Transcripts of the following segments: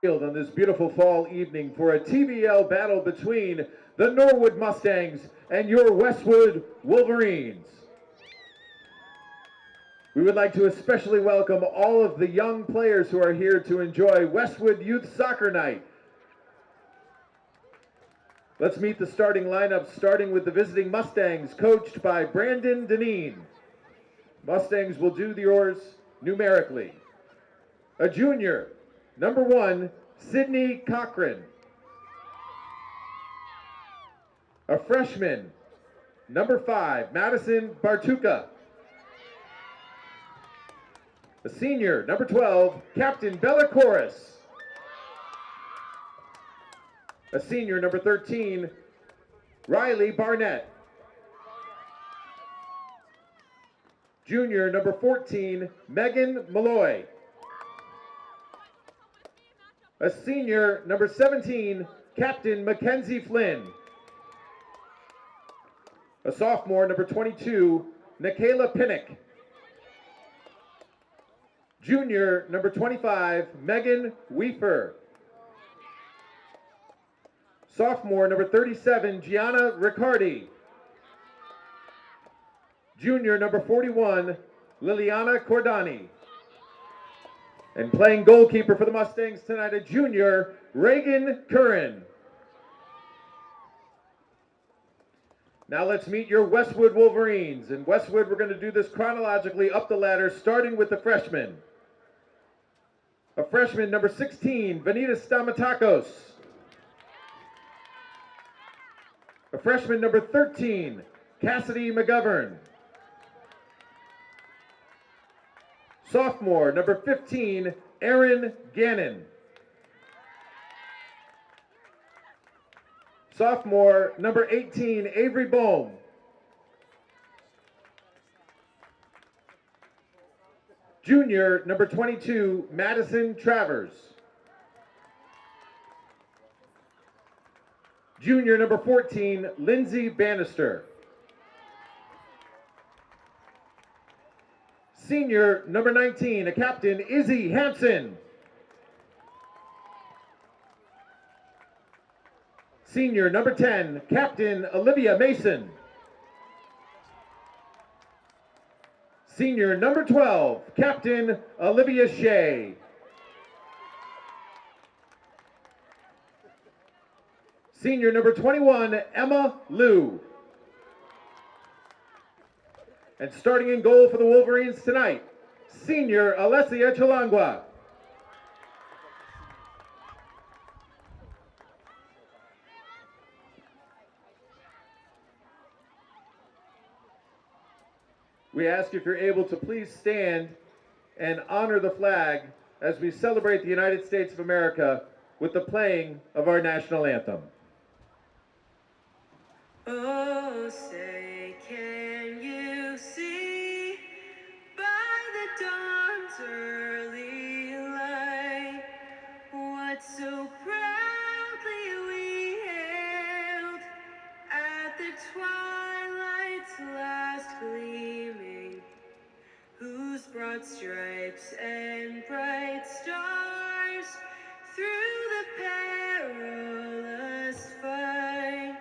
Field on this beautiful fall evening for a TBL battle between the Norwood Mustangs and your Westwood Wolverines. We would like to especially welcome all of the young players who are here to enjoy Westwood Youth Soccer Night. Let's meet the starting lineup, starting with the visiting Mustangs, coached by Brandon Deneen. Mustangs will do the yours numerically. A junior, number 1, Sydney Cochran. A freshman, number 5, Madison Bartuca. A senior, number 12, Captain Bella Corus. A senior, number 13, Riley Barnett. Junior, number 14, Megan Malloy. A senior, number 17, Captain Mackenzie Flynn. A sophomore, number 22, Nikayla Pinnock. Junior, number 25, Megan Weefer. Sophomore, number 37, Gianna Riccardi. Junior, number 41, Liliana Cordani. And playing goalkeeper for the Mustangs tonight, a junior, Reagan Curran. Now let's meet your Westwood Wolverines. In Westwood, we're going to do this chronologically up the ladder, starting with the freshmen. A freshman, number 16, Vanita Stamatakos. A freshman, number 13, Cassidy McGovern. Sophomore, number 15, Erin Gannon. Sophomore, number 18, Avery Bohm. Junior, number 22, Madison Travers. Junior, number 14, Lindsay Bannister. Senior, number 19, a captain, Izzy Hampson. Senior, number 10, Captain Olivia Mason. Senior, number 12, Captain Olivia Shea. Senior, number 21, Emma Liu. And starting in goal for the Wolverines tonight, senior Alessia Chalangua. We ask if you're able to please stand and honor the flag as we celebrate the United States of America with the playing of our national anthem. Oh, say, can you see by the dawn's early light what so proudly we hailed at the twilight's last gleaming, whose broad stripes and bright stars through the perilous fight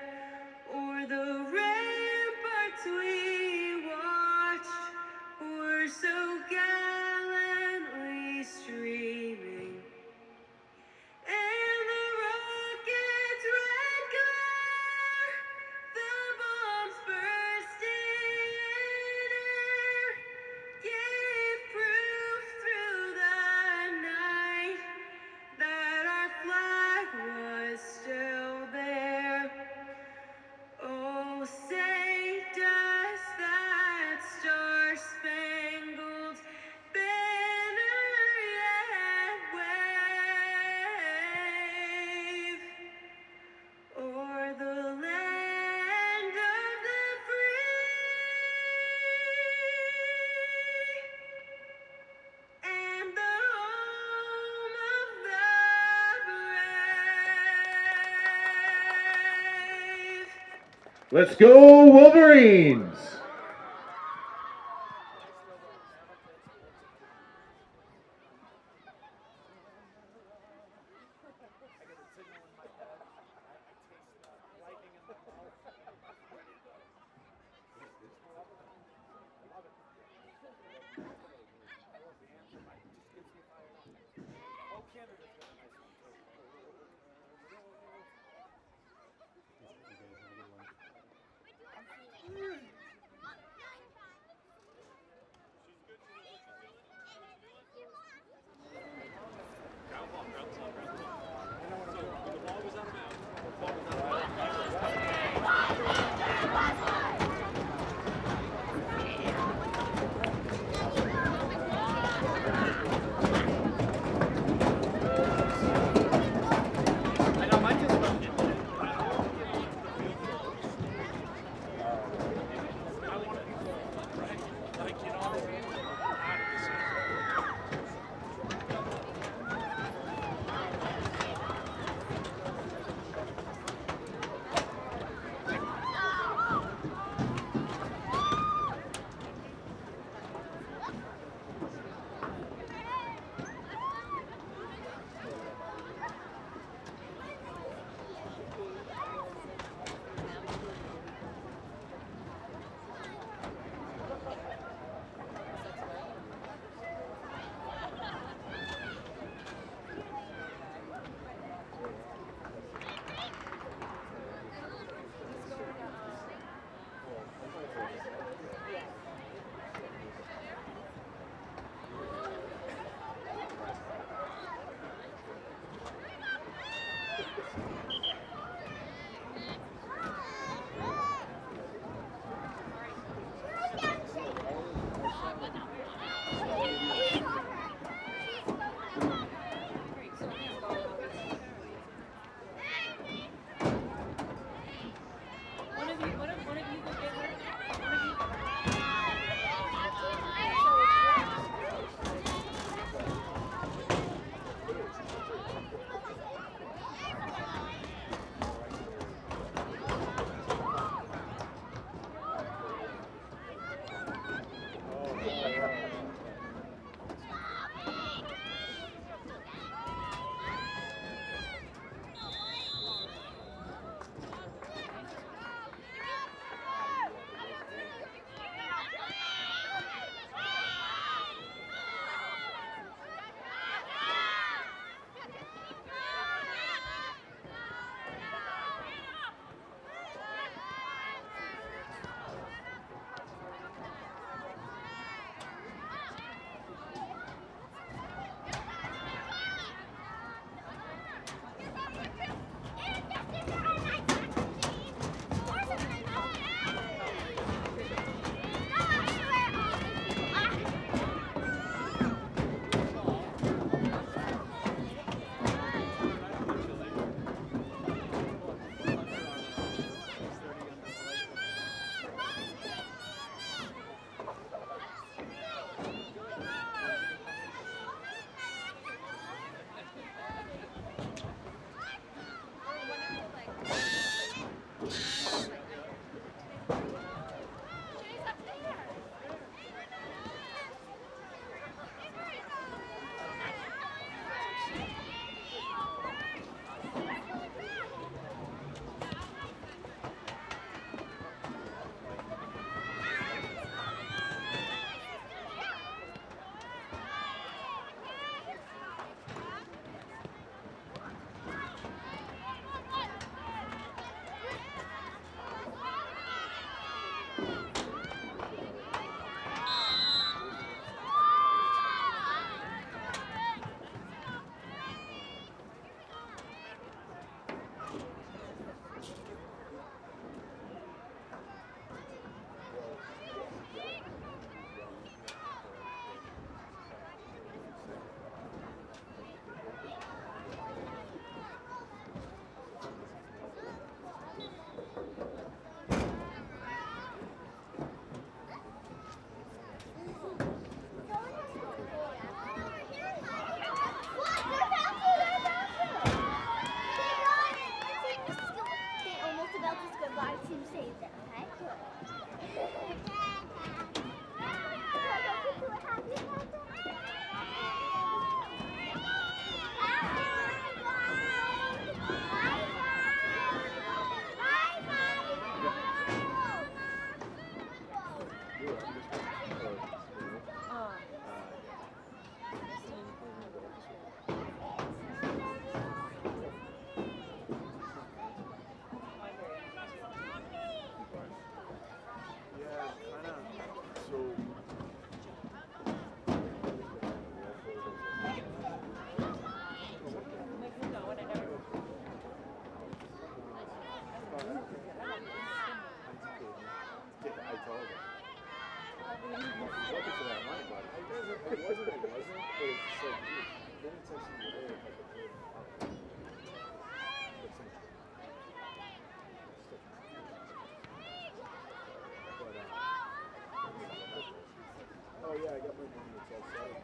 o'er the ramparts we watched were so gallantly streaming, and the rocket's red glare, the bombs bursting in air, gave proof through the night that our flag was still there. Oh, say, does that star-spangled banner yet wave o'er the land of the free and the home of the brave? Let's go Wolverines! Looking for that money, buddy. It wasn't. But it's just like, dude, the only time she was there, like, oh yeah, I got my money. It's all settled.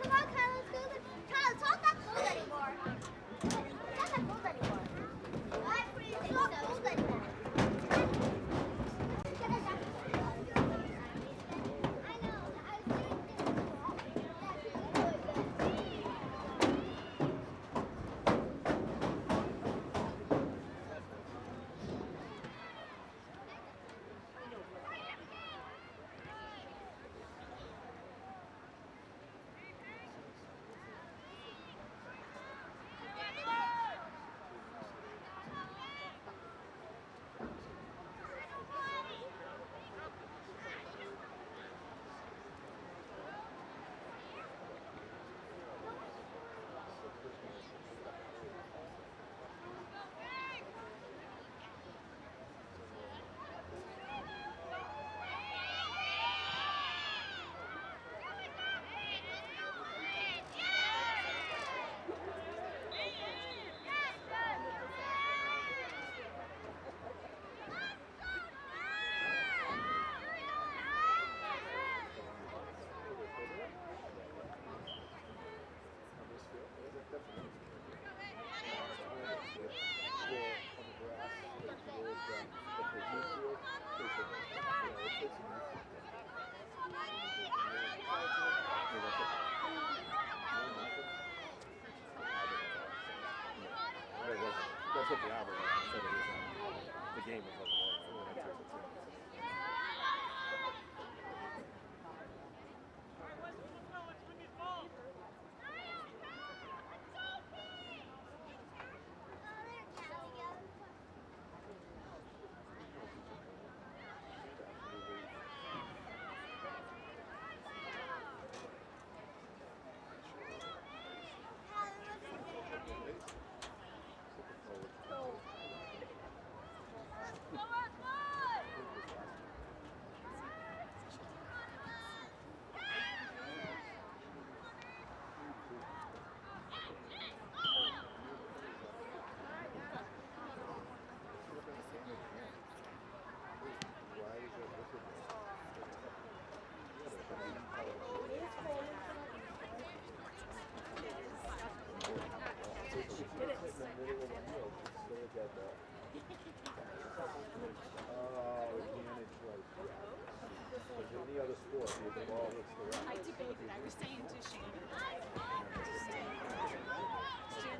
Come on, Kyle, let's go. Kyle, it's not that cold anymore. It's not that cold anymore. It's not cold anymore. I know. I was doing That's what the Albert said. It was the game was over there. Any other sport, the ball hits the right. I debated. I was saying to Shannon, to stand over there and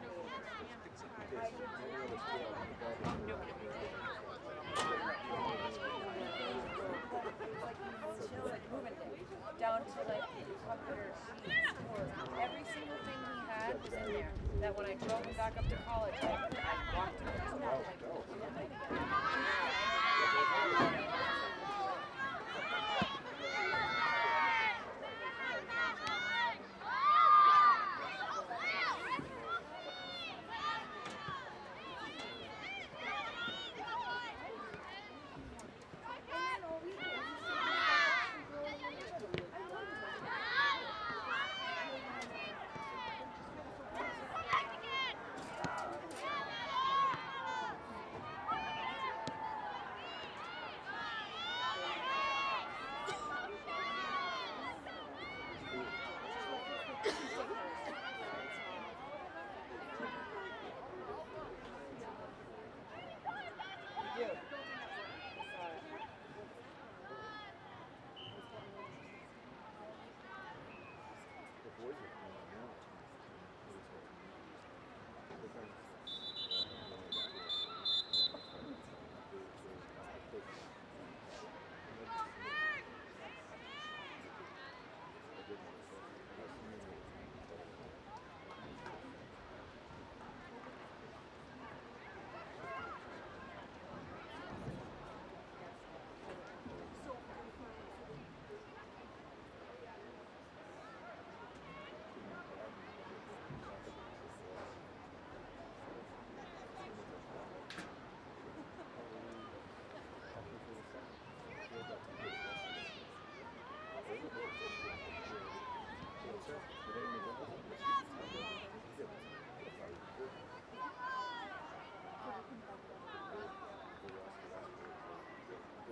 down to like comforter sheets or every single thing he had was in there. That when I drove him back up to college, I walked him through that.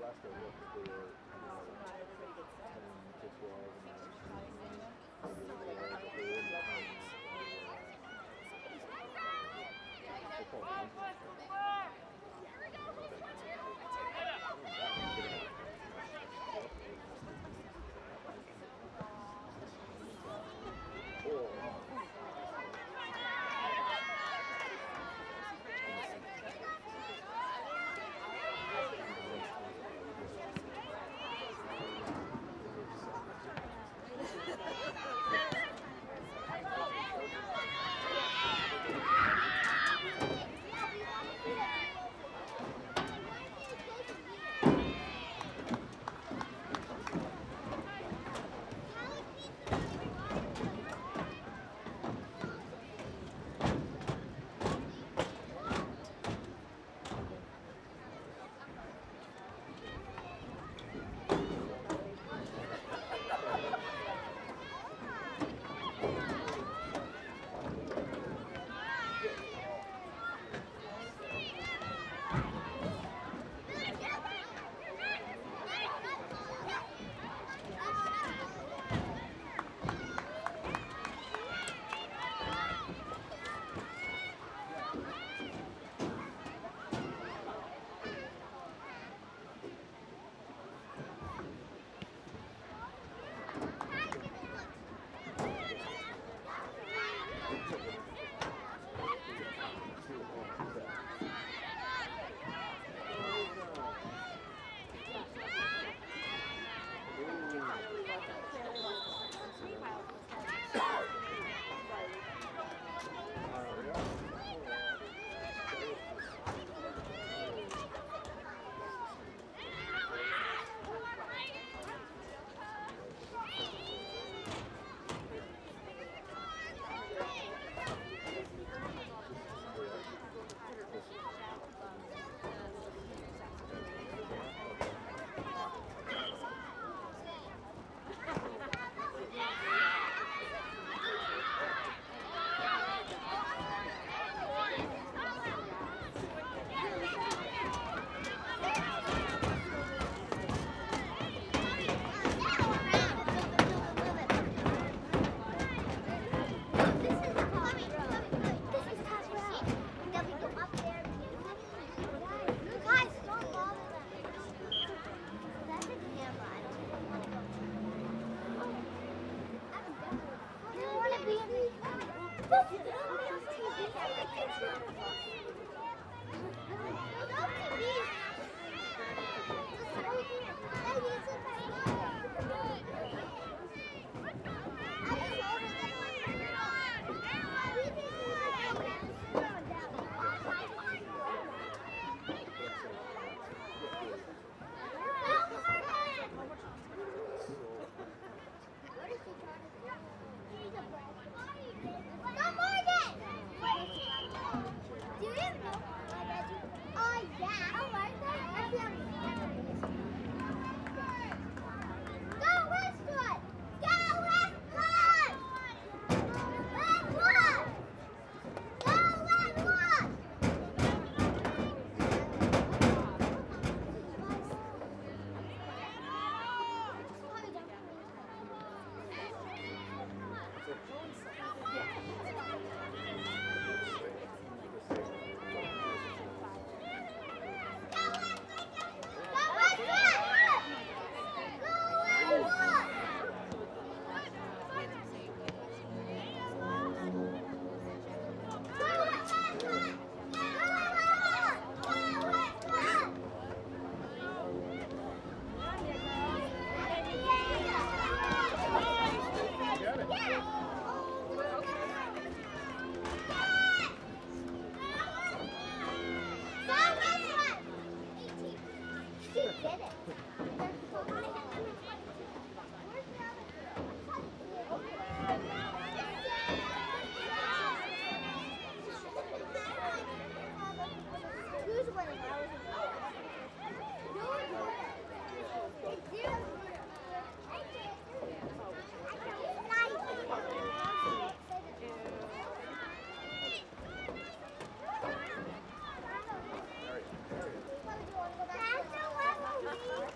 last day was they were kids were all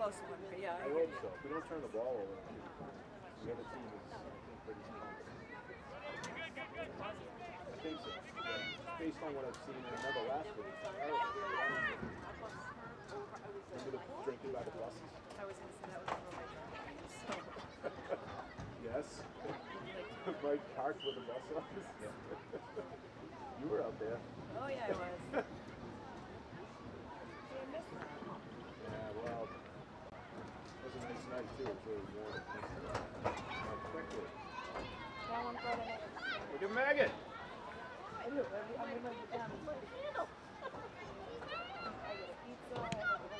close one, but yeah. I hope so. If we don't turn the ball over, the other team is, I think, pretty strong. I think so. Yeah. Based on what I've seen, and remember last week. Remember the drinking by the buses? I was going to say that was over my driving, so. Yes. Mike parked with the bus office. You were out there. Oh, yeah, I was. Yeah, well, it was a nice night too. It was really warm. How quickly. That one brought in. Look at Megan. I do. I'm in my pajamas. I get a pizza. I have a whole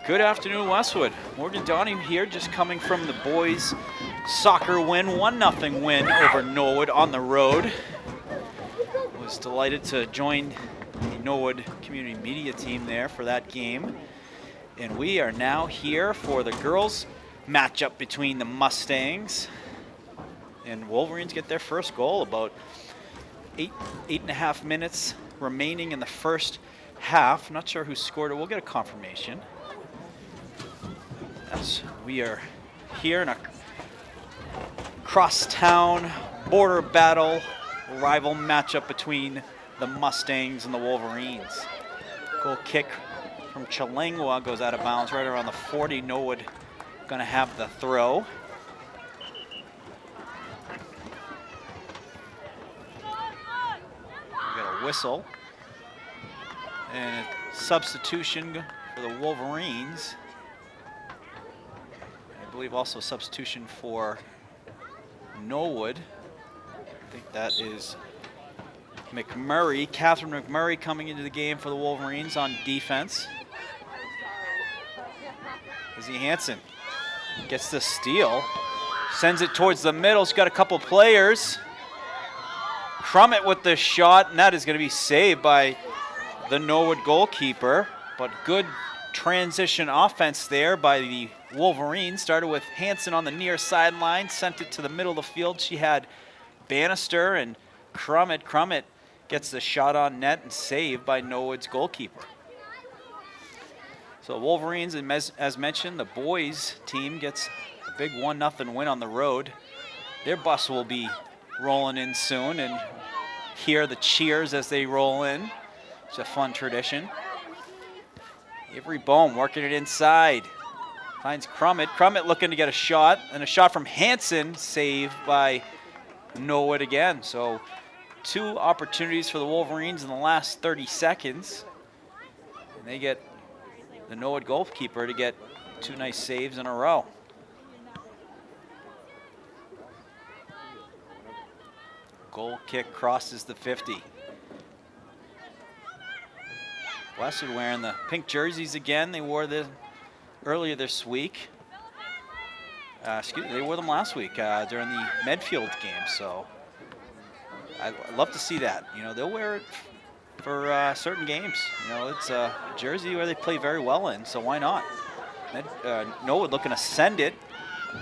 Good afternoon, Westwood. Morgan Donahue here, just coming from the boys' soccer win, 1-0 win over Norwood on the road. Was delighted to join the Norwood community media team there for that game. And we are now here for the girls' matchup between the Mustangs and Wolverines. Get their first goal about 8.5 minutes remaining in the first half. Not sure who scored it. We'll get a confirmation. As we are here in a crosstown border battle, rival matchup between the Mustangs and the Wolverines. Goal kick from Chalangwa goes out of bounds right around the 40. Norwood going to have the throw. We got a whistle and a substitution for the Wolverines. I believe also a substitution for Norwood. I think that is McMurray, Catherine McMurray coming into the game for the Wolverines on defense. Izzy Hansen gets the steal, sends it towards the middle. She's got a couple players. Crummett with the shot, and that is going to be saved by the Norwood goalkeeper. But good transition offense there by the Wolverines. Started with Hansen on the near sideline, sent it to the middle of the field. She had Bannister and Crummett. Crummett gets the shot on net and saved by Norwood's goalkeeper. So Wolverines, and as mentioned, the boys team gets a big 1-0 win on the road. Their bus will be rolling in soon, and hear the cheers as they roll in. It's a fun tradition. Avery Bohm working it inside. Finds Crummett. Crummett looking to get a shot, and a shot from Hansen, saved by Norwood again. So 2 opportunities for the Wolverines in the last 30 seconds. And they get the Norwood goalkeeper to get 2 nice saves in a row. Goal kick crosses the 50. Westwood wearing the pink jerseys again. They wore them earlier this week. They wore them last week during the Medfield game. So I'd love to see that. You know, they'll wear it for certain games. You know, it's a jersey where they play very well in, so why not? Norwood looking to send it.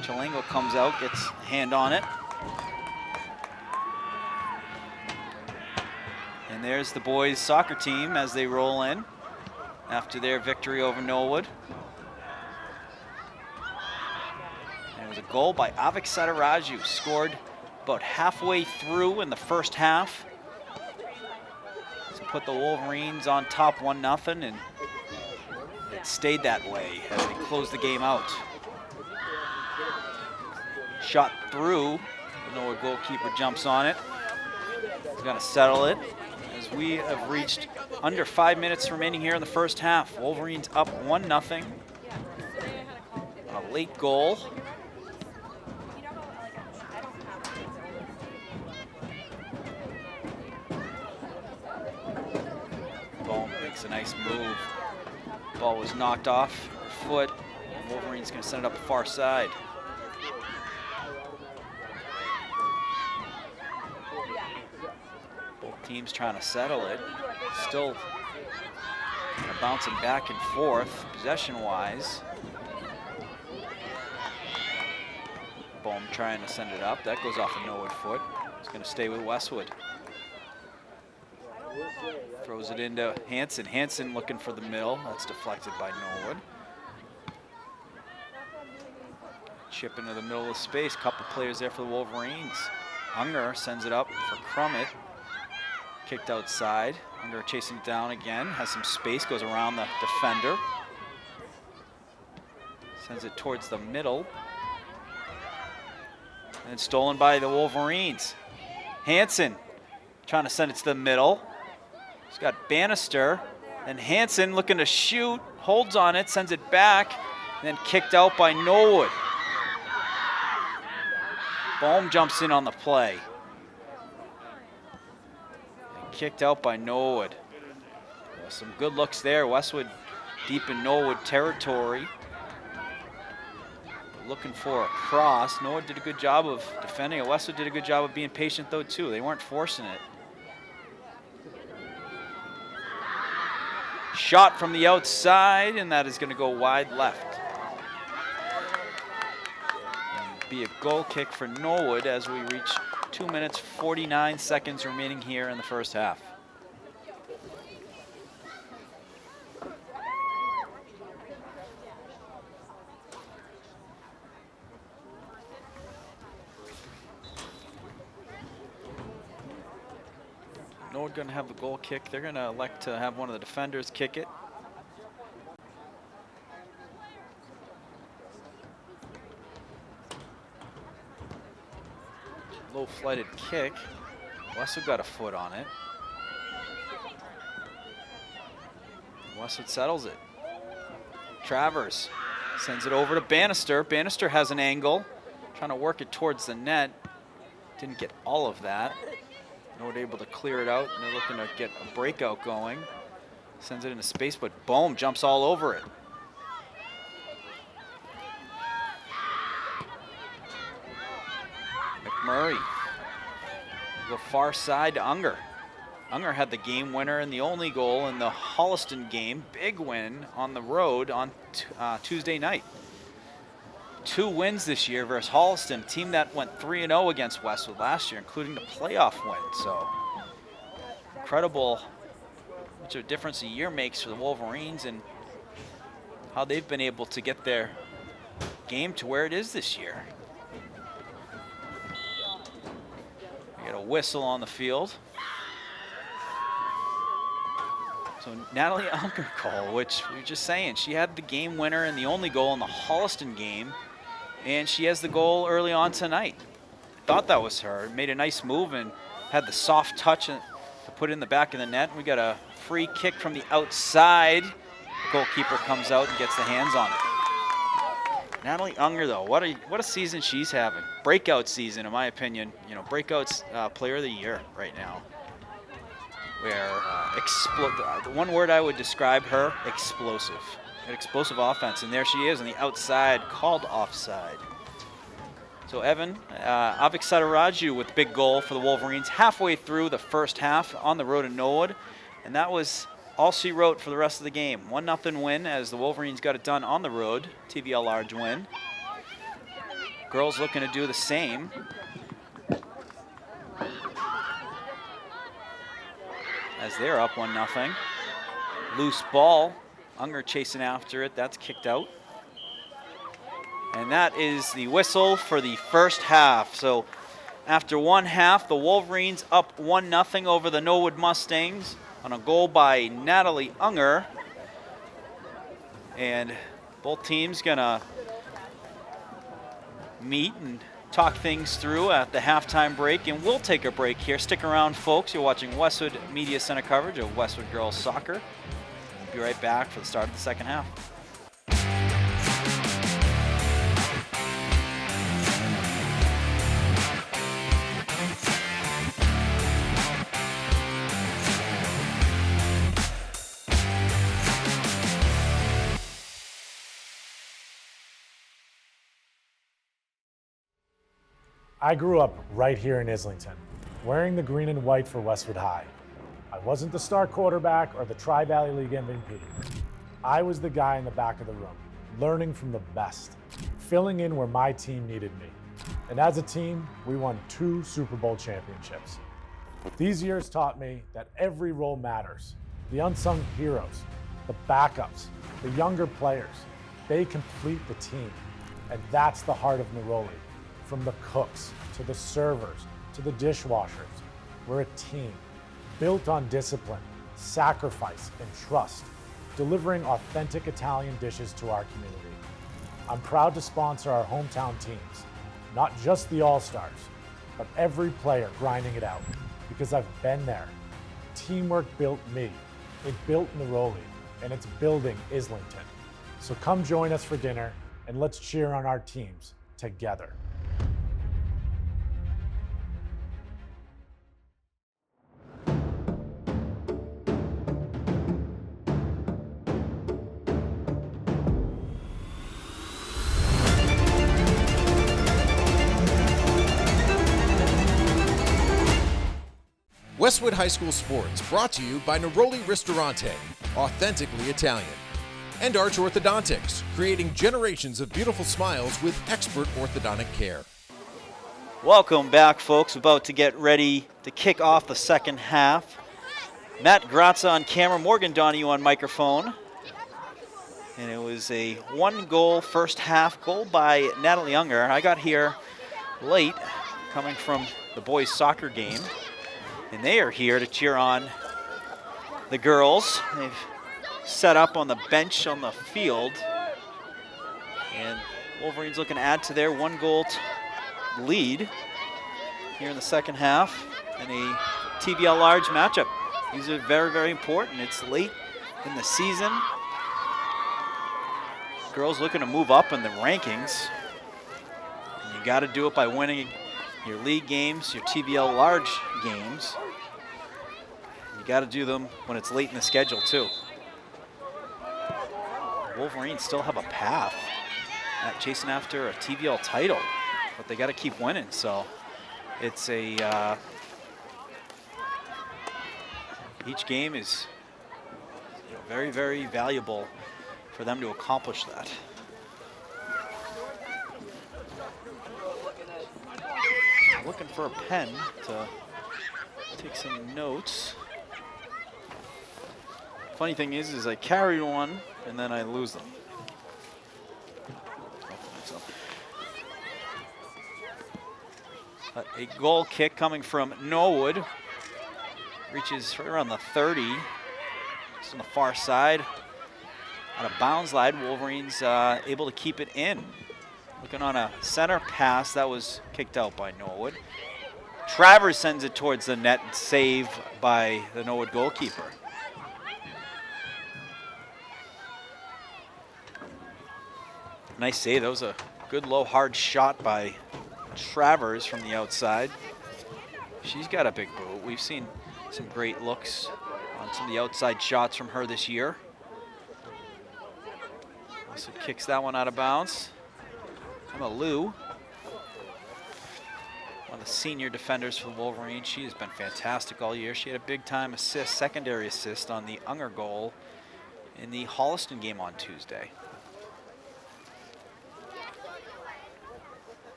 Chalango comes out, gets a hand on it. And there's the boys' soccer team as they roll in after their victory over Norwood. And it was a goal by Avik Sataraju, scored about halfway through in the first half to put the Wolverines on top 1-0, and it stayed that way as they closed the game out. Shot through, the Norwood goalkeeper jumps on it. He's gonna settle it. As we have reached under 5 minutes remaining here in the first half. Wolverines up 1-0. A late goal. Bohm makes a nice move. Ball was knocked off her foot. Wolverines gonna send it up the far side. Teams trying to settle it. Still kind of bouncing back and forth possession-wise. Bohm trying to send it up. That goes off a Norwood foot. It's going to stay with Westwood. Throws it into Hansen. Hansen looking for the middle. That's deflected by Norwood. Chip into the middle of the space. Couple players there for the Wolverines. Unger sends it up for Crummett. Kicked outside. Unger chasing it down again. Has some space. Goes around the defender. Sends it towards the middle. And stolen by the Wolverines. Hansen trying to send it to the middle. He's got Bannister. And Hansen looking to shoot. Holds on it. Sends it back. And then kicked out by Norwood. Bohm jumps in on the play. And kicked out by Norwood. Some good looks there. Westwood deep in Norwood territory. Looking for a cross. Norwood did a good job of defending it. Westwood did a good job of being patient though too. They weren't forcing it. Shot from the outside, and that is going to go wide left. And be a goal kick for Norwood as we reach 2 minutes 49 seconds remaining here in the first half. Norwood going to have the goal kick. They're going to elect to have one of the defenders kick it. Low flighted kick. Westwood got a foot on it. Westwood settles it. Travers sends it over to Bannister. Bannister has an angle, trying to work it towards the net. Didn't get all of that. Norwood able to clear it out, and they're looking to get a breakout going. Sends it into space, but Bohm jumps all over it. McMurray. Go far side to Unger. Unger had the game winner and the only goal in the Holliston game. Big win on the road on Tuesday night. 2 wins this year versus Holliston, team that went 3-0 against Westwood last year, including the playoff win. So incredible how much of a difference a year makes for the Wolverines and how they've been able to get their game to where it is this year. We got a whistle on the field. So Natalie Unger call, which we were just saying, she had the game winner and the only goal in the Holliston game. And she has the goal early on tonight. Thought that was her. Made a nice move and had the soft touch to put it in the back of the net. We got a free kick from the outside. The goalkeeper comes out and gets the hands on it. Natalie Unger, though, what a season she's having. Breakout season, in my opinion. You know, breakouts player of the year right now. Where the one word I would describe her, explosive. An explosive offense, and there she is on the outside, called offside. So Evan, Avik Sadaraju with big goal for the Wolverines halfway through the first half on the road in Norwood, and that was all she wrote for the rest of the game. 1-0 win as the Wolverines got it done on the road. TVL large win. Girls looking to do the same. As they're up 1-0. Loose ball. Unger chasing after it. That's kicked out. And that is the whistle for the first half. So after one half, the Wolverines up 1-0 over the Norwood Mustangs on a goal by Natalie Unger. And both teams gonna meet and talk things through at the halftime break. And we'll take a break here. Stick around, folks. You're watching Westwood Media Center coverage of Westwood Girls Soccer. Be right back for the start of the second half. I grew up right here in Islington, wearing the green and white for Westwood High. I wasn't the star quarterback or the Tri-Valley League MVP. I was the guy in the back of the room, learning from the best, filling in where my team needed me. And as a team, we won 2 Super Bowl championships. These years taught me that every role matters. The unsung heroes, the backups, the younger players, they complete the team. And that's the heart of Neroli. From the cooks, to the servers, to the dishwashers, we're a team. Built on discipline, sacrifice, and trust, delivering authentic Italian dishes to our community. I'm proud to sponsor our hometown teams, not just the All-Stars, but every player grinding it out, because I've been there. Teamwork built me, it built Neroli, and it's building Islington. So come join us for dinner, and let's cheer on our teams together. Westwood High School Sports, brought to you by Neroli Ristorante, authentically Italian. And Arch Orthodontics, creating generations of beautiful smiles with expert orthodontic care. Welcome back, folks. About to get ready to kick off the second half. Matt Grazza on camera, Morgan Donahue on microphone. And it was a one-goal first half goal by Natalie Unger. I got here late, coming from the boys' soccer game. And they are here to cheer on the girls. They've set up on the bench on the field. And Wolverines looking to add to their one-goal lead here in the second half in a TVL large matchup. These are very, very important. It's late in the season. Girls looking to move up in the rankings. And you got to do it by winning your league games, your TVL large games. You got to do them when it's late in the schedule too. Wolverines still have a path at chasing after a TVL title, but they got to keep winning. So it's a each game is very, very valuable for them to accomplish that. Looking for a pen to take some notes. Funny thing is I carry one and then I lose them. A goal kick coming from Norwood. Reaches right around the 30. It's on the far side. On a bounds line, Wolverines able to keep it in. Looking on a center pass that was kicked out by Norwood. Travers sends it towards the net, save by the Norwood goalkeeper. Nice save. That was a good low hard shot by Travers from the outside. She's got a big boot. We've seen some great looks on some of the outside shots from her this year. Also kicks that one out of bounds. Emma Lou, one of the senior defenders for the Wolverines. She has been fantastic all year. She had a big time assist, secondary assist on the Unger goal in the Holliston game on Tuesday.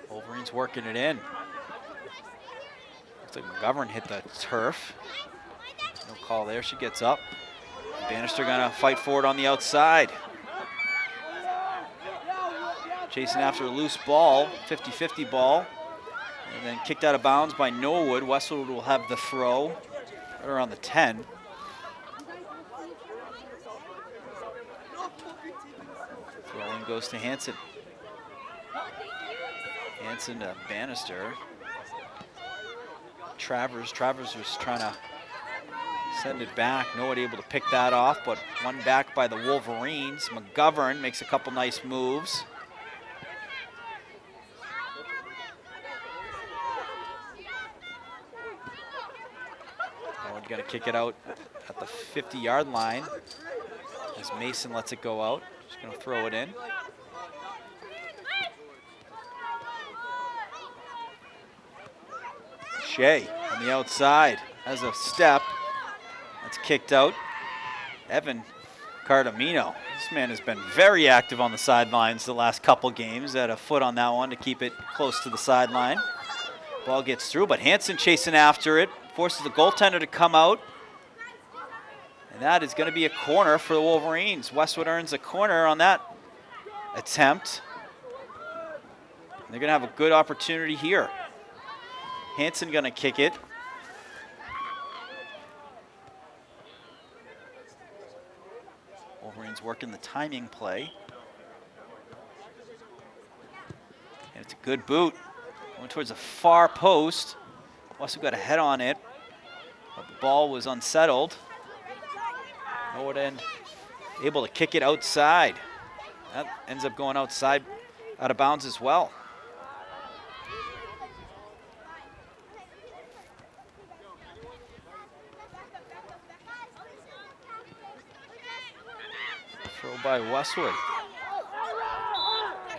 Wolverines working it in. Looks like McGovern hit the turf. No call there, she gets up. Bannister gonna fight forward on the outside. Chasing after a loose ball, 50-50 ball. And then kicked out of bounds by Norwood. Westwood will have the throw right around the 10. Throw in goes to Hanson. Hanson to Bannister. Travers was trying to send it back. Nobody able to pick that off, but one back by the Wolverines. McGovern makes a couple nice moves. Norwood gonna kick it out at the 50-yard line as Mason lets it go out. Just gonna throw it in. Shea on the outside has a step. That's kicked out. Evan Cardamino. This man has been very active on the sidelines the last couple games. Had a foot on that one to keep it close to the sideline. Ball gets through, but Hanson chasing after it. Forces the goaltender to come out. And that is going to be a corner for the Wolverines. Westwood earns a corner on that attempt. And they're going to have a good opportunity here. Hanson going to kick it. Wolverines working the timing play. And it's a good boot. Going towards the far post. Westwood got a head on it, but the ball was unsettled. Norwood end able to kick it outside. That ends up going outside, out of bounds as well. Throw by Westwood.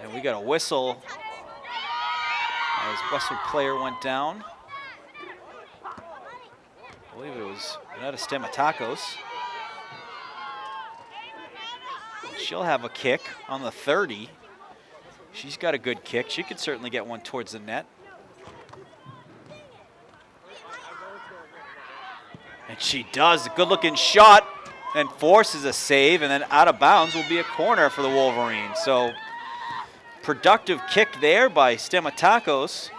And we got a whistle as Westwood player went down. I believe it was Renata Stamatakos. She'll have a kick on the 30. She's got a good kick. She could certainly get one towards the net. And she does. A good-looking shot and forces a save, and then out of bounds will be a corner for the Wolverines. So productive kick there by Stamatakos.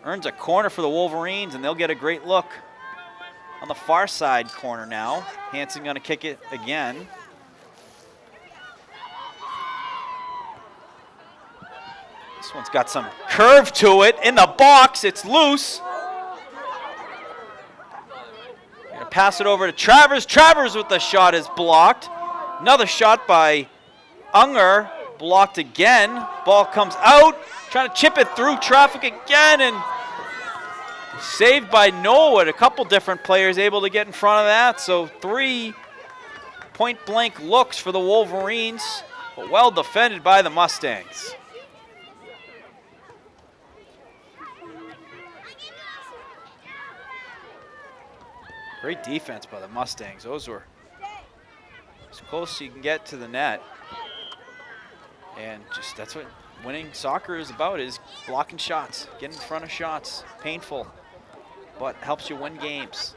Earns a corner for the Wolverines, and they'll get a great look on the far side corner now. Hansen going to kick it again. This one's got some curve to it. In the box, it's loose. Gonna pass it over to Travers. Travers with the shot is blocked. Another shot by Unger, blocked again. Ball comes out, trying to chip it through traffic again, and saved by Norwood. A couple different players able to get in front of that. So 3 point-blank looks for the Wolverines, but well defended by the Mustangs. Great defense by the Mustangs. Those were as close as you can get to the net. And just that's what winning soccer is about, is blocking shots, getting in front of shots. Painful, but helps you win games.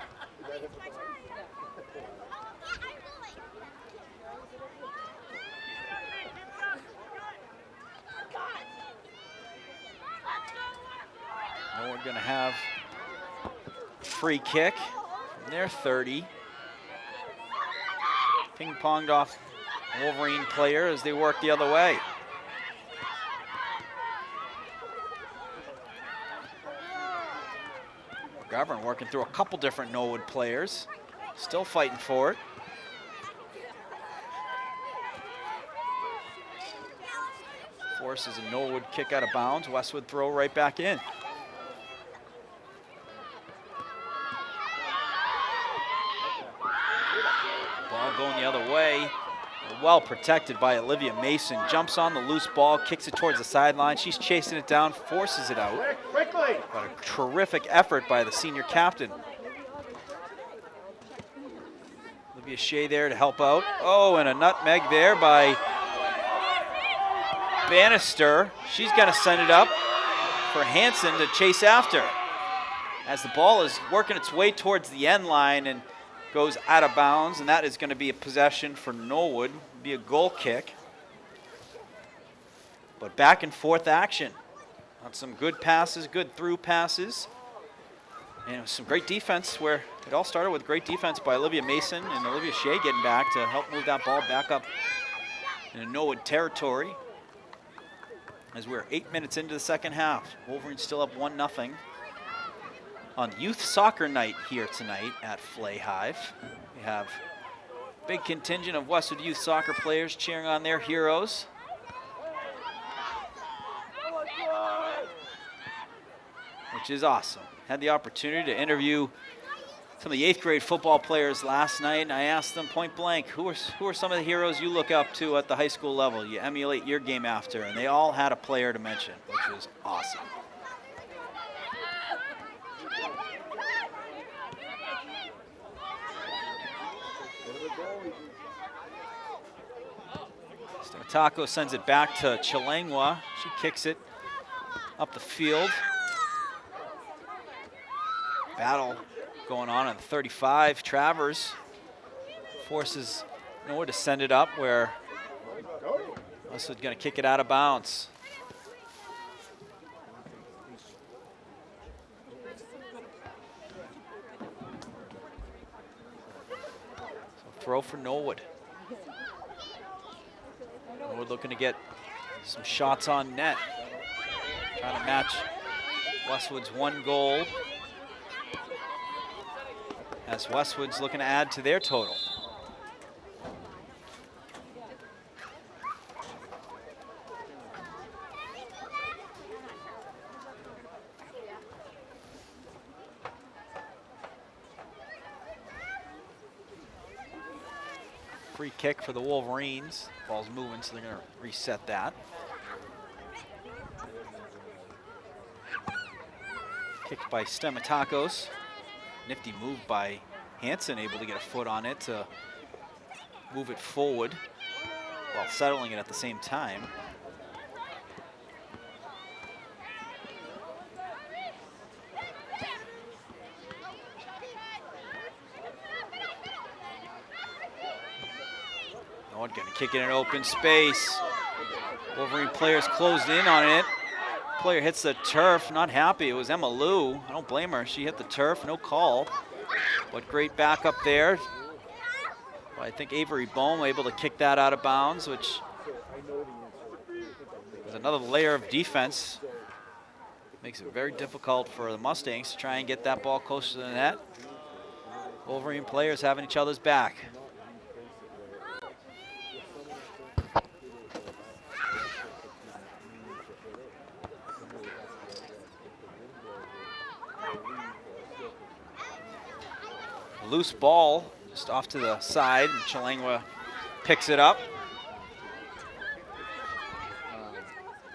Now we're going to have free kick from their 30. Ping-ponged off Wolverine player as they work the other way. McGovern working through a couple different Norwood players. Still fighting for it. Forces a Norwood kick out of bounds. Westwood throw right back in. Ball going the other way. Well protected by Olivia Mason. Jumps on the loose ball, kicks it towards the sideline. She's chasing it down, forces it out. Quickly. But a terrific effort by the senior captain. Olivia Shea there to help out. Oh, and a nutmeg there by Bannister. She's going to send it up for Hansen to chase after, as the ball is working its way towards the end line and goes out of bounds, and that is going to be a possession for Norwood. Be a goal kick. But back and forth action on some good passes, good through passes. And it was some great defense, where it all started with great defense by Olivia Mason and Olivia Shea getting back to help move that ball back up in Norwood territory. As we're 8 minutes into the second half, Wolverines still up 1-0 on youth soccer night here tonight at Flay Hive. We have a big contingent of Westwood youth soccer players cheering on their heroes. Which is awesome. Had the opportunity to interview some of the 8th grade football players last night, and I asked them point blank, who are some of the heroes you look up to at the high school level, you emulate your game after, and they all had a player to mention, which was awesome. Taco sends it back to Chilangwa. She kicks it up the field. Battle going on at 35. Travers forces Norwood to send it up, where Westwood's going to kick it out of bounds. So throw for Norwood. We're looking to get some shots on net. Trying to match Westwood's 1 goal, as Westwood's looking to add to their total. Free kick for the Wolverines. Ball's moving, so they're going to reset that. Kicked by Stematakos. Nifty move by Hansen, able to get a foot on it to move it forward while settling it at the same time. Norwood gonna kick it in open space. Wolverine players closed in on it. Player hits the turf, not happy. It was Emma Lou. I don't blame her. She hit the turf, no call. But great backup there. Well, I think Avery Bohm able to kick that out of bounds, which is another layer of defense. Makes it very difficult for the Mustangs to try and get that ball close to the net. Wolverine players having each other's back. Loose ball just off to the side, and Chalangwa picks it up.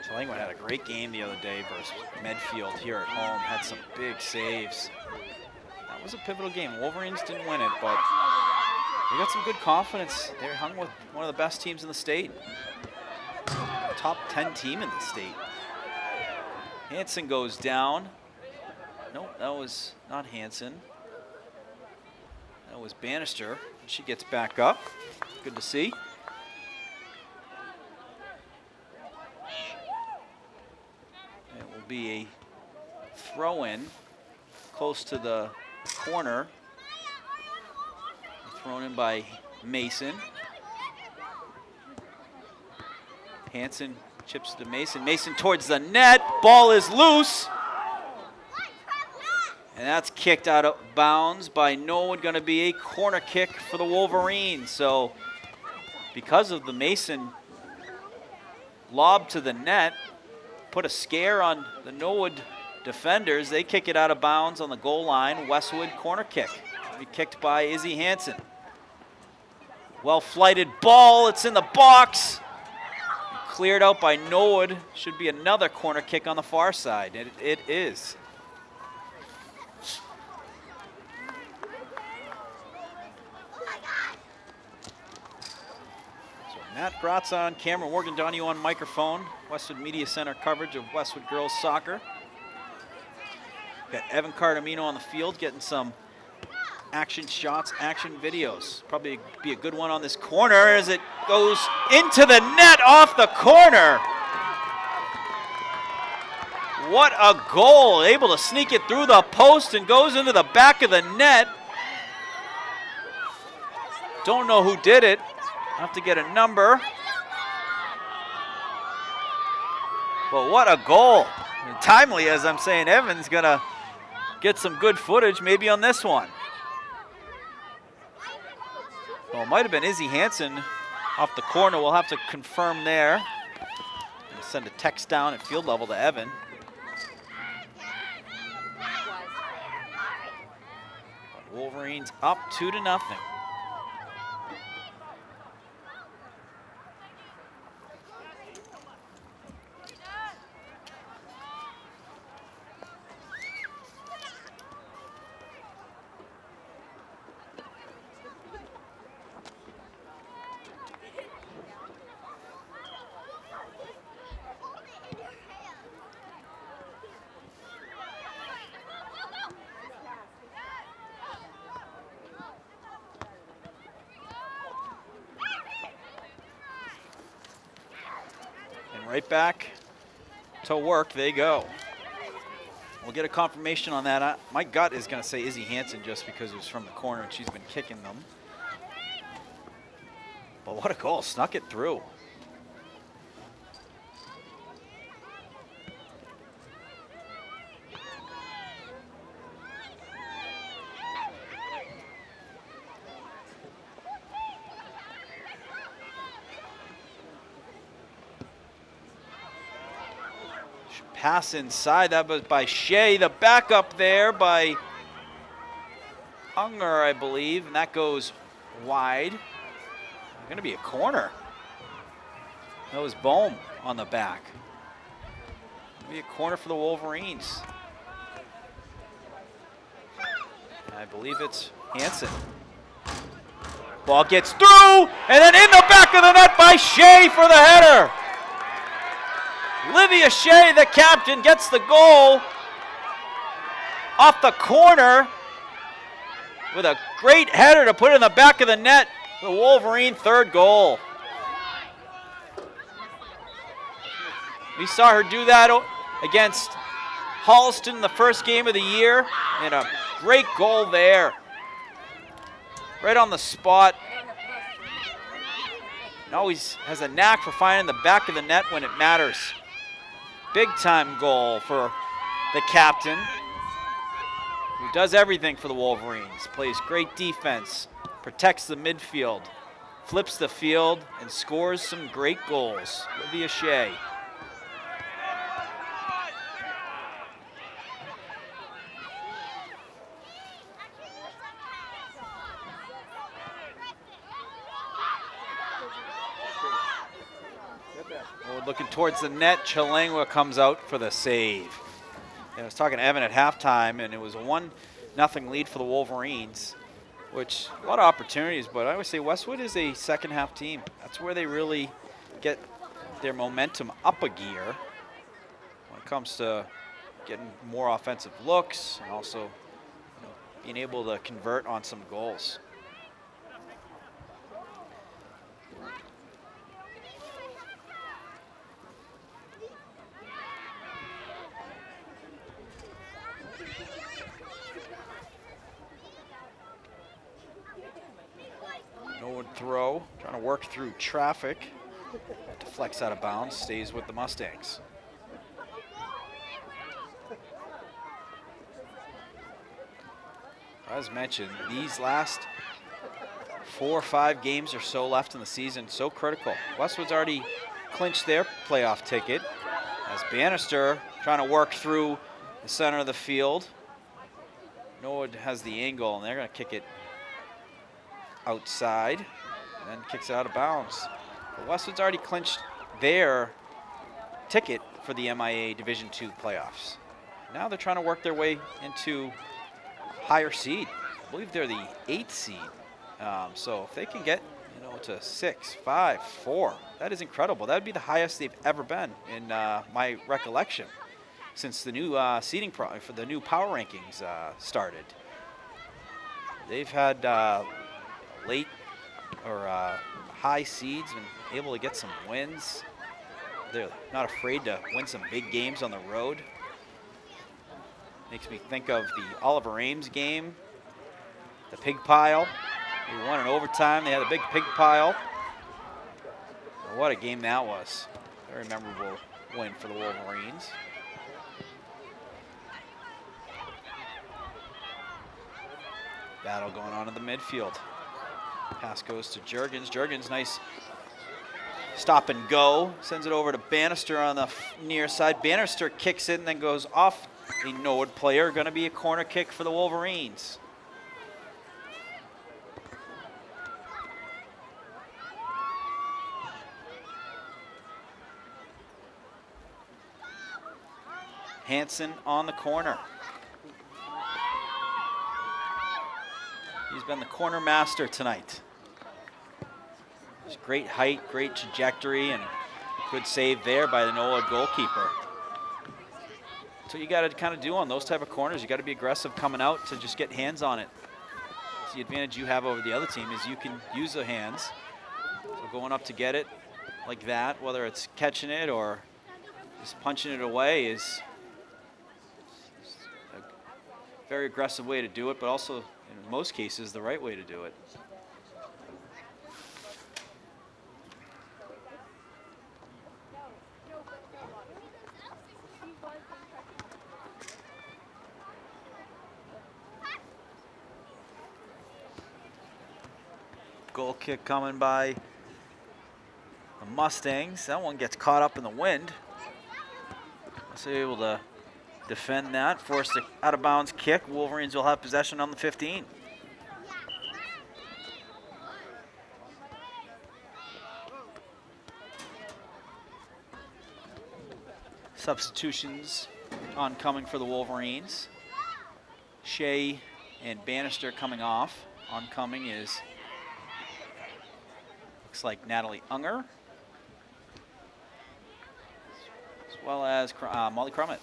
Chalangwa had a great game the other day versus Medfield here at home, had some big saves. That was a pivotal game. Wolverines didn't win it, but they got some good confidence. They hung with one of the best teams in the state. Top 10 team in the state. Hansen goes down. Nope, that was not Hansen. That was Bannister. She gets back up. Good to see. It will be a throw-in close to the corner. Thrown in by Mason. Hansen chips to Mason. Mason towards the net. Ball is loose. And that's kicked out of bounds by Norwood. Going to be a corner kick for the Wolverines. So because of the Mason lob to the net, put a scare on the Norwood defenders. They kick it out of bounds on the goal line. Westwood corner kick. It'll be kicked by Izzy Hansen. Well flighted ball. It's in the box. Cleared out by Norwood. Should be another corner kick on the far side. It is. Matt Gratz on camera, Morgan Donahue on microphone. Westwood Media Center coverage of Westwood Girls Soccer. Got Evan Cardamino on the field getting some action shots, action videos. Probably be a good one on this corner as it goes into the net off the corner. What a goal, able to sneak it through the post and goes into the back of the net. Don't know who did it. Have to get a number. But what a goal. And timely, as I'm saying, Evan's gonna get some good footage maybe on this one. Well, it might have been Izzy Hansen off the corner. We'll have to confirm there. Gonna send a text down at field level to Evan. But Wolverines up 2-0. Right back to work they go. We'll get a confirmation on that. My gut is going to say Izzy Hansen just because it was from the corner and she's been kicking them. But what a goal, snuck it through. Pass inside, that was by Shea. The backup there by Unger, I believe, and that goes wide. Going to be a corner. That was Bohm on the back. Be a corner for the Wolverines. I believe it's Hansen. Ball gets through, and then in the back of the net by Shea for the header. Livia Shea, the captain, gets the goal off the corner with a great header to put in the back of the net. The Wolverine third goal. We saw her do that against Holliston the first game of the year, and a great goal there. Right on the spot. And always has a knack for finding the back of the net when it matters. Big time goal for the captain, who does everything for the Wolverines. Plays great defense, protects the midfield, flips the field, and scores some great goals. Livia Shea. Looking towards the net, Chalengwa comes out for the save. And I was talking to Evan at halftime, and it was a 1-0 lead for the Wolverines, which a lot of opportunities, but I always say Westwood is a second half team. That's where they really get their momentum up a gear when it comes to getting more offensive looks and also being able to convert on some goals. Norwood throw, trying to work through traffic. Deflects out of bounds, stays with the Mustangs. As mentioned, these last 4 or 5 games or so left in the season, so critical. Westwood's already clinched their playoff ticket as Bannister trying to work through the center of the field. Norwood has the angle, and they're going to kick it outside and then kicks it out of bounds. But Westwood's already clinched their ticket for the MIA Division II playoffs. Now they're trying to work their way into higher seed. I believe they're the 8th seed. So if they can get to 6, 5, 4, that is incredible. That would be the highest they've ever been in my recollection since the new seeding for the new power rankings started. They've had late or high seeds and able to get some wins. They're not afraid to win some big games on the road. Makes me think of the Oliver Ames game, the pig pile. They won in overtime. They had a big pig pile. What a game that was. Very memorable win for the Wolverines. Battle going on in the midfield. Pass goes to Jurgens. Jurgens, nice stop and go. Sends it over to Bannister on the near side. Bannister kicks it and then goes off a Norwood player. Going to be a corner kick for the Wolverines. Hansen on the corner. He's been the corner master tonight. Just great height, great trajectory, and good save there by the Norwood goalkeeper. That's what you got to kind of do on those type of corners. You got to be aggressive coming out to just get hands on it. That's the advantage you have over the other team is you can use the hands. So going up to get it like that, whether it's catching it or just punching it away, is a very aggressive way to do it, but also in most cases the right way to do it. Goal kick coming by the Mustangs. That one gets caught up in the wind. So able to defend that, force the out of bounds kick. Wolverines will have possession on the 15. Substitutions oncoming for the Wolverines. Shea and Bannister coming off. Oncoming is, looks like Natalie Unger, as well as Molly Crummett.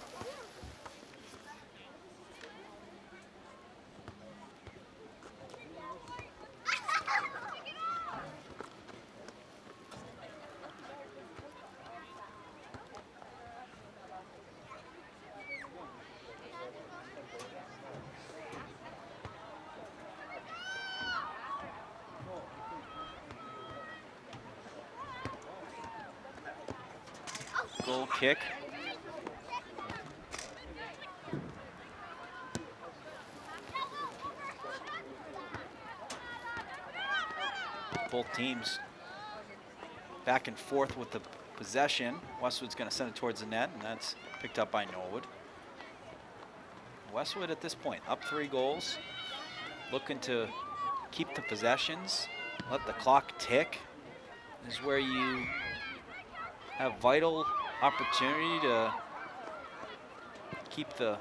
Goal kick. Both teams back and forth with the possession. Westwood's going to send it towards the net, and that's picked up by Norwood. Westwood at this point up 3 goals, looking to keep the possessions, let the clock tick. This is where you have vital opportunity to keep the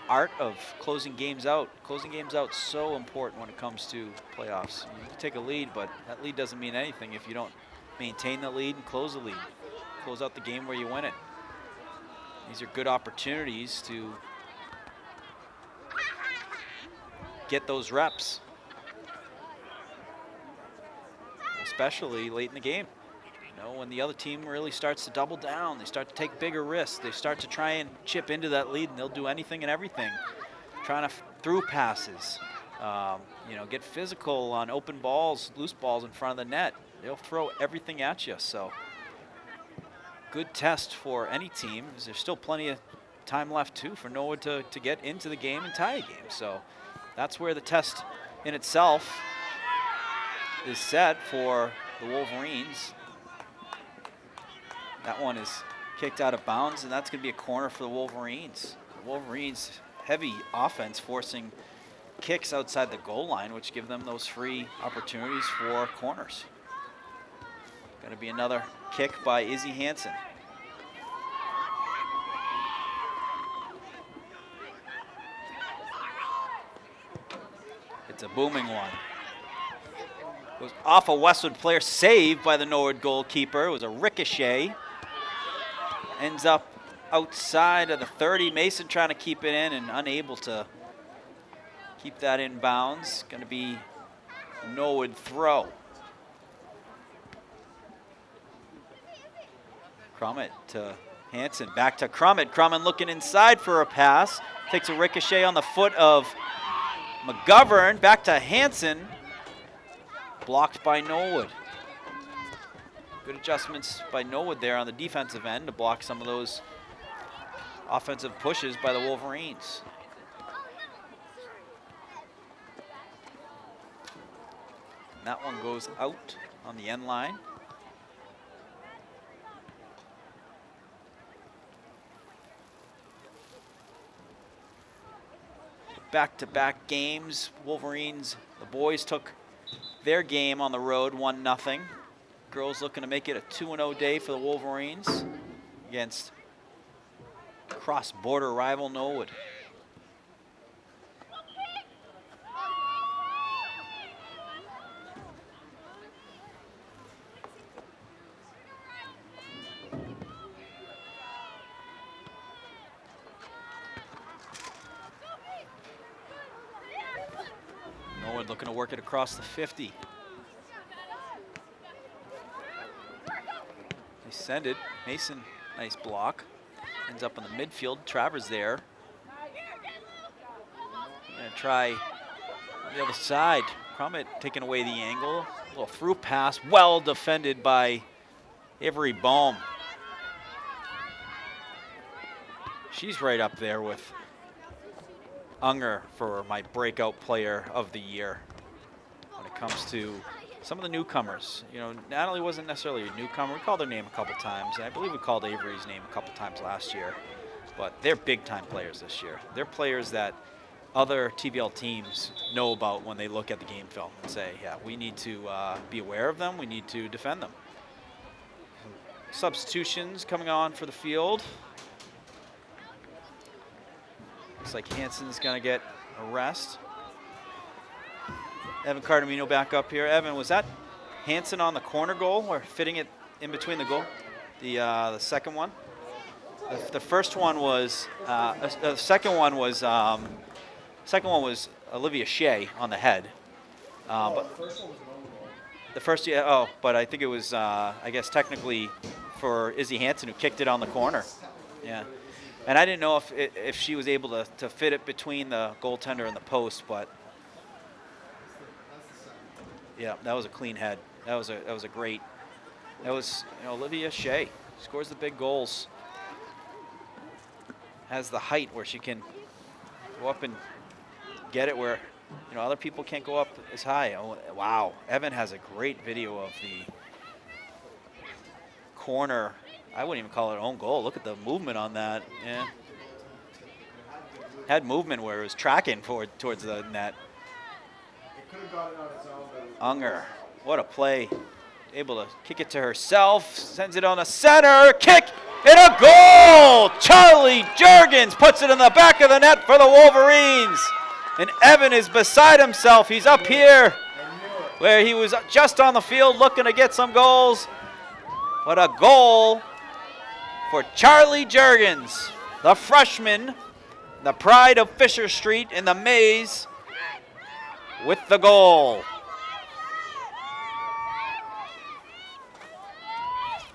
art of closing games out. Closing games out so important when it comes to playoffs. You can take a lead, but that lead doesn't mean anything if you don't maintain the lead and close the lead. Close out the game where you win it. These are good opportunities to get those reps, especially late in the game. You know, when the other team really starts to double down, they start to take bigger risks, they start to try and chip into that lead, and they'll do anything and everything. Trying to through passes, you know, get physical on open balls, loose balls in front of the net. They'll throw everything at you. So good test for any team. There's still plenty of time left too for Norwood to get into the game and tie a game. So that's where the test in itself is set for the Wolverines. That one is kicked out of bounds, and that's going to be a corner for the Wolverines. The Wolverines, heavy offense, forcing kicks outside the goal line, which give them those free opportunities for corners. Going to be another kick by Izzy Hansen. It's a booming one. Goes off a Westwood player, saved by the Norwood goalkeeper. It was a ricochet. Ends up outside of the 30. Mason trying to keep it in and unable to keep that in bounds. Going to be a Norwood throw. Crummett to Hansen. Back to Crummett. Crummett looking inside for a pass. Takes a ricochet on the foot of McGovern. Back to Hansen. Blocked by Norwood. Good adjustments by Norwood there on the defensive end to block some of those offensive pushes by the Wolverines. And that one goes out on the end line. Back-to-back games. Wolverines, the boys took their game on the road, 1-0. Girls looking to make it a 2-0 day for the Wolverines against cross-border rival Norwood. Norwood looking to work it across the 50. They send it. Mason, nice block. Ends up in the midfield. Travers there. Gonna try the other side. Crummett taking away the angle. A little through pass. Well defended by Avery Bohm. She's right up there with Unger for my breakout player of the year when it comes to some of the newcomers. You know, Natalie wasn't necessarily a newcomer. We called her name a couple times, and I believe we called Avery's name a couple times last year. But they're big-time players this year. They're players that other TBL teams know about when they look at the game film and say, yeah, we need to be aware of them. We need to defend them. substitutions coming on for the field. Looks like Hansen's going to get a rest. Evan Cardamino back up here. Evan, was that Hansen on the corner goal or fitting it in between the goal? The second one? The first one was the second one was Olivia Shea on the head. But the first, yeah. Oh, but I think it was I guess technically for Izzy Hansen who kicked it on the corner. Yeah, and I didn't know if she was able to fit it between the goaltender and the post, but yeah, that was a clean head. That was a great. That was Olivia Shea scores the big goals. Has the height where she can go up and get it where other people can't go up as high. Oh, wow. Evan has a great video of the corner. I wouldn't even call it own goal. Look at the movement on that. Yeah. Had movement where it was tracking towards the net. It could have got it on its own, but it was Unger, what a play. Able to kick it to herself, sends it on the center, kick, and a goal! Charlie Juergens puts it in the back of the net for the Wolverines. And Evan is beside himself. He's up here where he was just on the field looking to get some goals. What a goal for Charlie Juergens, the freshman, the pride of Fisher Street in the Maze, with the goal.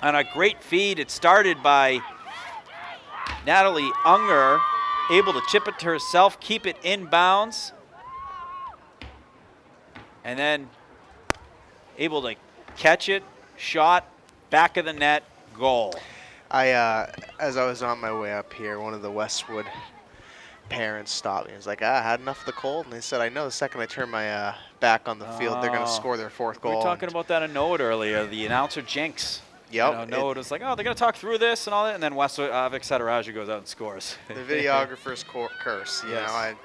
On a great feed, it started by Natalie Unger, able to chip it to herself, keep it inbounds, and then able to catch it, shot, back of the net, goal. As I was on my way up here, one of the Westwood parents stopped me. He was like, I had enough of the cold. And they said, I know the second I turn my back on the field, they're going to score their fourth goal. We were talking about that in Norwood earlier, the announcer jinx. Yep. Norwood was like, oh, they're going to talk through this and all that, and then Westwood, Vic Sataraja goes out and scores. The videographer's curse. You know, I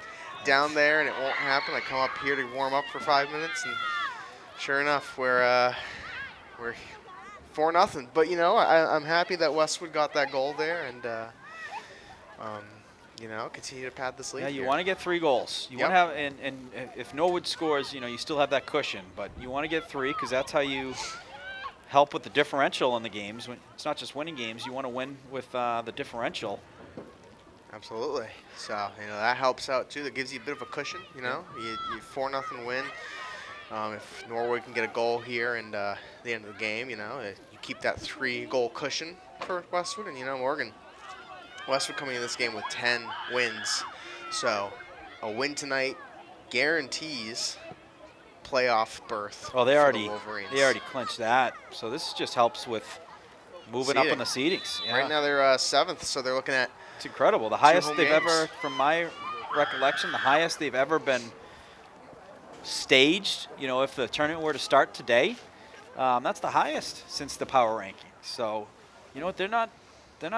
down there and it won't happen. I come up here to warm up for 5 minutes, and sure enough, we're 4-0. But I'm happy that Westwood got that goal there, and continue to pad this lead. Yeah, you here. want to get 3 goals. You want to have, and if Norwood scores, you still have that cushion. But you want to get 3 because that's how you help with the differential in the games. It's not just winning games. You want to win with the differential. Absolutely. So, that helps out, too. That gives you a bit of a cushion, You 4-0 win. If Norwood can get a goal here and the end of the game, you keep that 3-goal cushion for Westwood. And, Westwood coming in this game with 10 wins. So, a win tonight guarantees playoff berth. Well, for the Wolverines. they already clinched that. So this just helps with moving up in the seedings. Yeah. Right now they're 7th, so they're looking at. It's incredible. The highest they've games. ever, from my recollection, the highest they've ever been staged. If the tournament were to start today, that's the highest since the power rankings. So, what they're not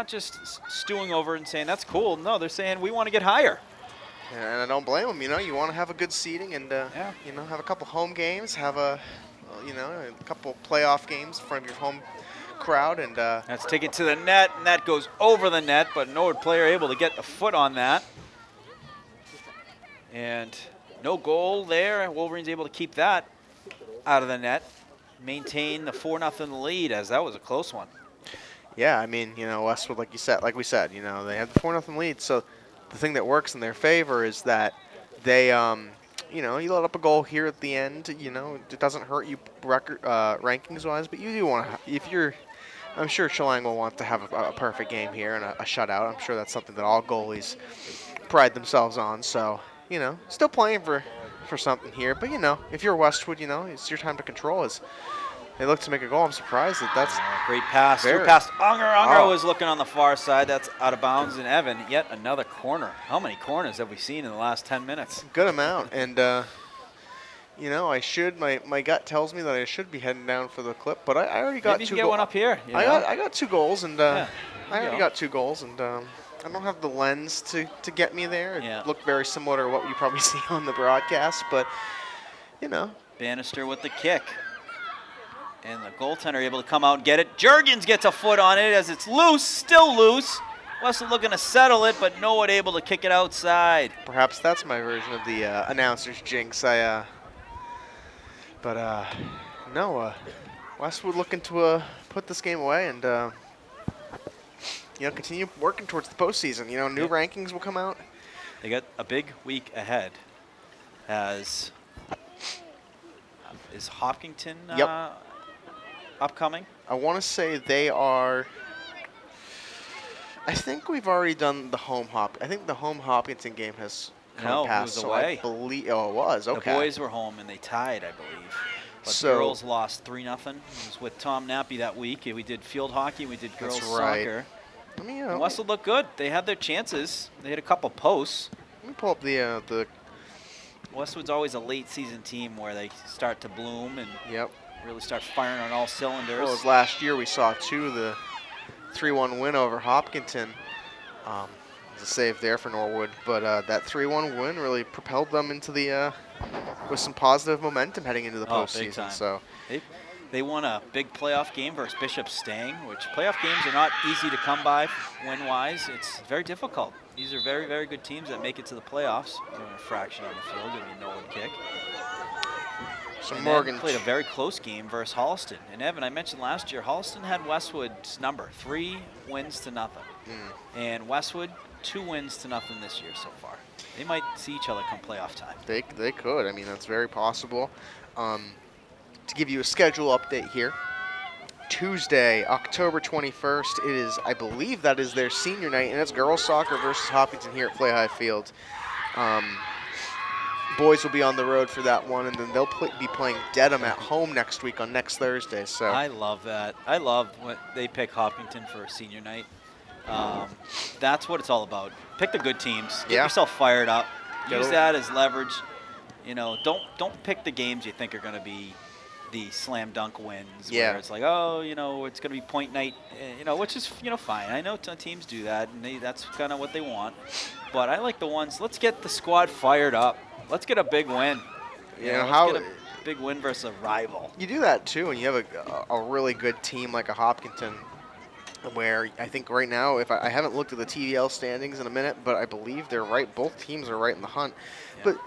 just stewing over and saying that's cool. No, they're saying we want to get higher. And I don't blame them. You want to have a good seeding and have a couple home games, have a couple playoff games in front of your home crowd, and that's taken to the net, and that goes over the net. But Norwood player able to get the foot on that, and no goal there. Wolverines able to keep that out of the net, maintain the 4-0 lead, as that was a close one. Yeah, Westwood, like we said, they had the 4-0 lead. So the thing that works in their favor is that they, you let up a goal here at the end. It doesn't hurt you rankings-wise, but you do want to. I'm sure Chelang will want to have a perfect game here and a shutout. I'm sure that's something that all goalies pride themselves on. So still playing for something here. But if you're Westwood, it's your time to control. As they look to make a goal, I'm surprised that's great pass. Through past Unger. Unger was looking on the far side. That's out of bounds. And Evan, yet another corner. How many corners have we seen in the last 10 minutes? Good amount. And, I should. My gut tells me that I should be heading down for the clip, but I already got 2 goals. Maybe you can get one up here. I got 2 goals, and I already got 2 goals, and I don't have the lens to get me there. It looked very similar to what you probably see on the broadcast, but, Bannister with the kick. And the goaltender able to come out and get it. Jurgens gets a foot on it as it's loose, still loose. Westwood looking to settle it, but Norwood able to kick it outside. Perhaps that's my version of the announcer's jinx. No, Westwood looking to put this game away and continue working towards the postseason. New rankings will come out. They got a big week ahead. Is Hopkinton upcoming? I want to say they are. I think we've already done the home hop. I think the home Hopkinton game has come past. It was away. I believe. Oh, it was. Okay. The boys were home and they tied, I believe. But So- the girls lost 3-0. It was with Tom Nappy that week. We did field hockey. We did girls right. soccer. I mean, And Westwood looked good. They had their chances. They hit a couple posts. let me pull up the. Westwood's always a late season team where they start to bloom and Yep. really start firing on all cylinders. Well, it was last year we saw too the 3-1 win over Hopkinton. There's a save there for Norwood, but that 3-1 win really propelled them into the with some positive momentum heading into the Big postseason. time. So They won a big playoff game versus Bishop Stang, which playoff games are not easy to come by win-wise. It's very difficult. These are very, very good teams that make it to the playoffs. Doing a fraction on the field, giving a Norwood kick. So And Morgan then played a very close game versus Holliston. And Evan, I mentioned last year, Holliston had Westwood's number, 3 wins to nothing. And Westwood, 2 wins to nothing this year so far. They might see each other come playoff time. They could. I mean, that's very possible. To give you a schedule update here, Tuesday, October 21st, it is, I believe that is their senior night, and it's girls soccer versus Hopkinton here at Flay High Field. Boys will be on the road for that one, and then they'll be playing Dedham at home next week on next Thursday. So I love that. I love when they pick Hopkinton for a senior night. That's what it's all about. Pick the good teams. Get yourself fired up. Use that as leverage. Don't pick the games you think are going to be the slam dunk wins. Where it's like, it's going to be point night. Which is fine. I know teams do that, and that's kind of what they want. But I like the ones. Let's get the squad fired up. Let's get a big win. Let's get a big win versus a rival. You do that too, and you have a really good team like a Hopkinton, where I think right now, if I haven't looked at the TVL standings in a minute, but I believe they're right. Both teams are right in the hunt. Yeah. But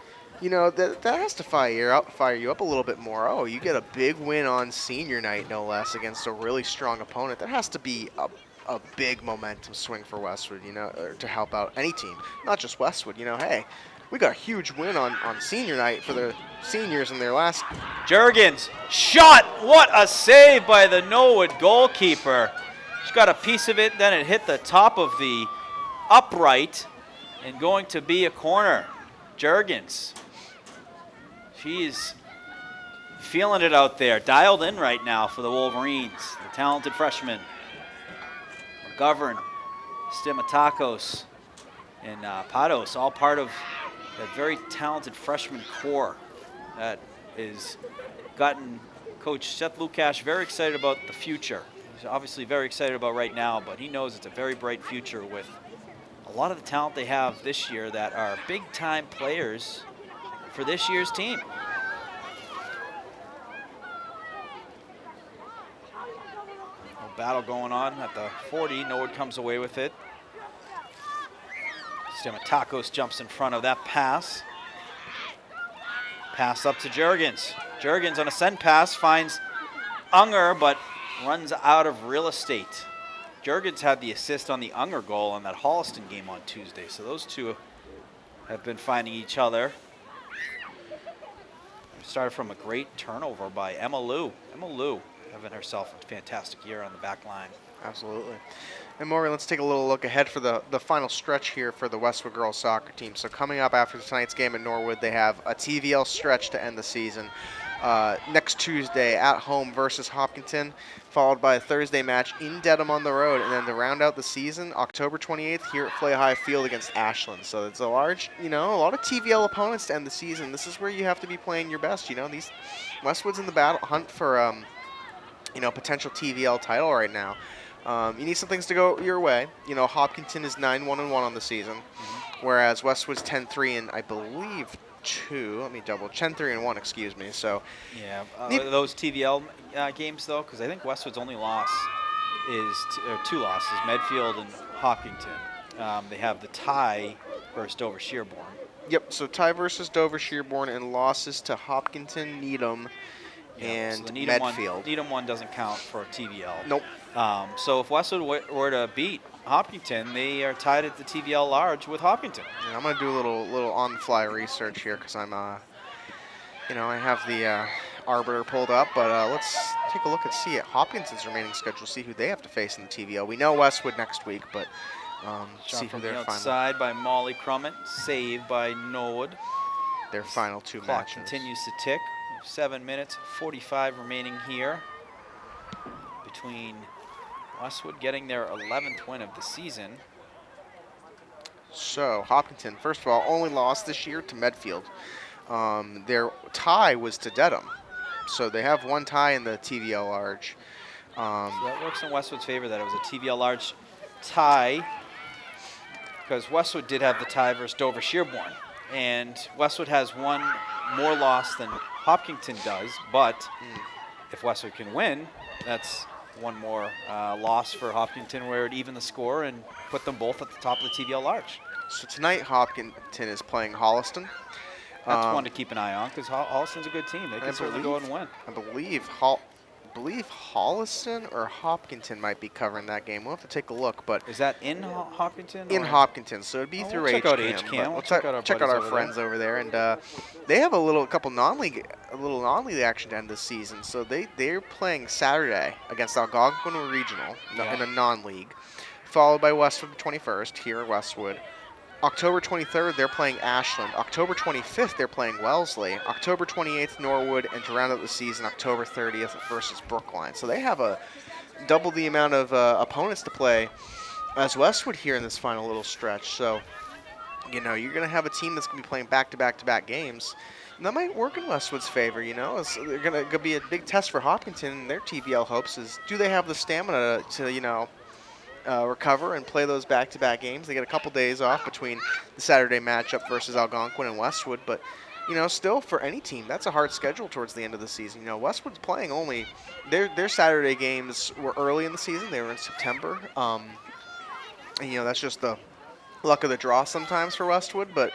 that has to fire you up a little bit more. Oh, you get a big win on senior night, no less, against a really strong opponent. That has to be a big momentum swing for Westwood, or to help out any team, not just Westwood. Hey, we got a huge win on senior night for the seniors in their last. Jurgens shot. What a save by the Norwood goalkeeper. She got a piece of it, then it hit the top of the upright and going to be a corner. Jurgens. She's feeling it out there. Dialed in right now for the Wolverines. The talented freshman. McGovern, Stimatakos, and Pados, all part of that very talented freshman core that is gotten Coach Seth Lukash very excited about the future. He's obviously very excited about right now, but he knows it's a very bright future with a lot of the talent they have this year that are big-time players for this year's team. A battle going on at the 40. Norwood comes away with it. Stimatakos jumps in front of that pass. Pass up to Jurgens. Jurgens on a send pass finds Unger, but runs out of real estate. Jurgens had the assist on the Unger goal on that Holliston game on Tuesday, so those two have been finding each other. Started from a great turnover by Emma Lou. Emma Lou having herself a fantastic year on the back line. Absolutely. And Morgan, let's take a little look ahead for the final stretch here for the Westwood Girls Soccer team. So coming up after tonight's game at Norwood, they have a TVL stretch to end the season. Next Tuesday at home versus Hopkinton, followed by a Thursday match in Dedham on the road. And then to round out the season, October 28th here at Flay High Field against Ashland. So it's a lot of TVL opponents to end the season. This is where you have to be playing your best. These Westwood's in the battle hunt for, potential TVL title right now. You need some things to go your way. Hopkinton is 9-1-1 on the season, whereas Westwood's 10-3 and I believe 2. Let me double. 10-3 and 1. Excuse me. So Yeah, Neat. those TVL games though, because I think Westwood's only loss is or 2 losses, Medfield and Hopkinton. They have the tie versus Dover Shearborn. yep. So tie versus Dover Shearborn and losses to Hopkinton, Needham, and so the Needham Medfield. One, Needham one doesn't count for TVL. Nope. So if Westwood were to beat Hopkinton, they are tied at the TVL large with Hopkinton. And I'm gonna do a little on-the-fly research here because I'm you know, I have the arbiter pulled up, but let's take a look and see at Hopkinton's remaining schedule, see who they have to face in the TVL. We know Westwood next week, but see Shot who from their the final outside by Molly Crummett, saved by Norwood. their final 2 Clock matches. continues to tick. 7 minutes, 45 remaining here between Westwood getting their 11th win of the season. So Hopkinton, first of all, only lost this year to Medfield. Their tie was to Dedham, so they have 1 tie in the TVL large. So that works in Westwood's favor that it was a TVL large tie, because Westwood did have the tie versus Dover Shearborn, and Westwood has 1 more loss than Hopkinton does, but if Westwood can win, that's 1 more loss for Hopkinton, where it even the score and put them both at the top of the TVL large. So tonight Hopkinton is playing Holliston. That's one to keep an eye on, because Holliston's a good team. They can certainly go and win. I believe Holliston or Hopkinton might be covering that game. We'll have to take a look, but Is that in Hopkinton? in or- Hopkinton, so it'd be Oh, through we'll check out HCAM. HCAM. But We'll We'll check out our check out buddies our over friends over there, and they have a couple non-league action to end this season. So they're playing Saturday against Algonquin Regional in a non-league, followed by Westwood 21st here at Westwood. October 23rd, they're playing Ashland. October 25th, they're playing Wellesley. October 28th, Norwood, and to round out the season, October 30th versus Brookline. So they have double the amount of opponents to play as Westwood here in this final little stretch. So, you know, you're going to have a team that's going to be playing back-to-back-to-back games. And that might work in Westwood's favor, you know. They're going to be a big test for Hopkinton and their TVL hopes is, do they have the stamina to, you know, recover and play those back-to-back games. They get a couple days off between the Saturday matchup versus Algonquin and Westwood, but you know, still for any team, that's a hard schedule towards the end of the season. You know, Westwood's playing only their Saturday games were early in the season. They were in September. And, you know, that's just the luck of the draw sometimes for Westwood, but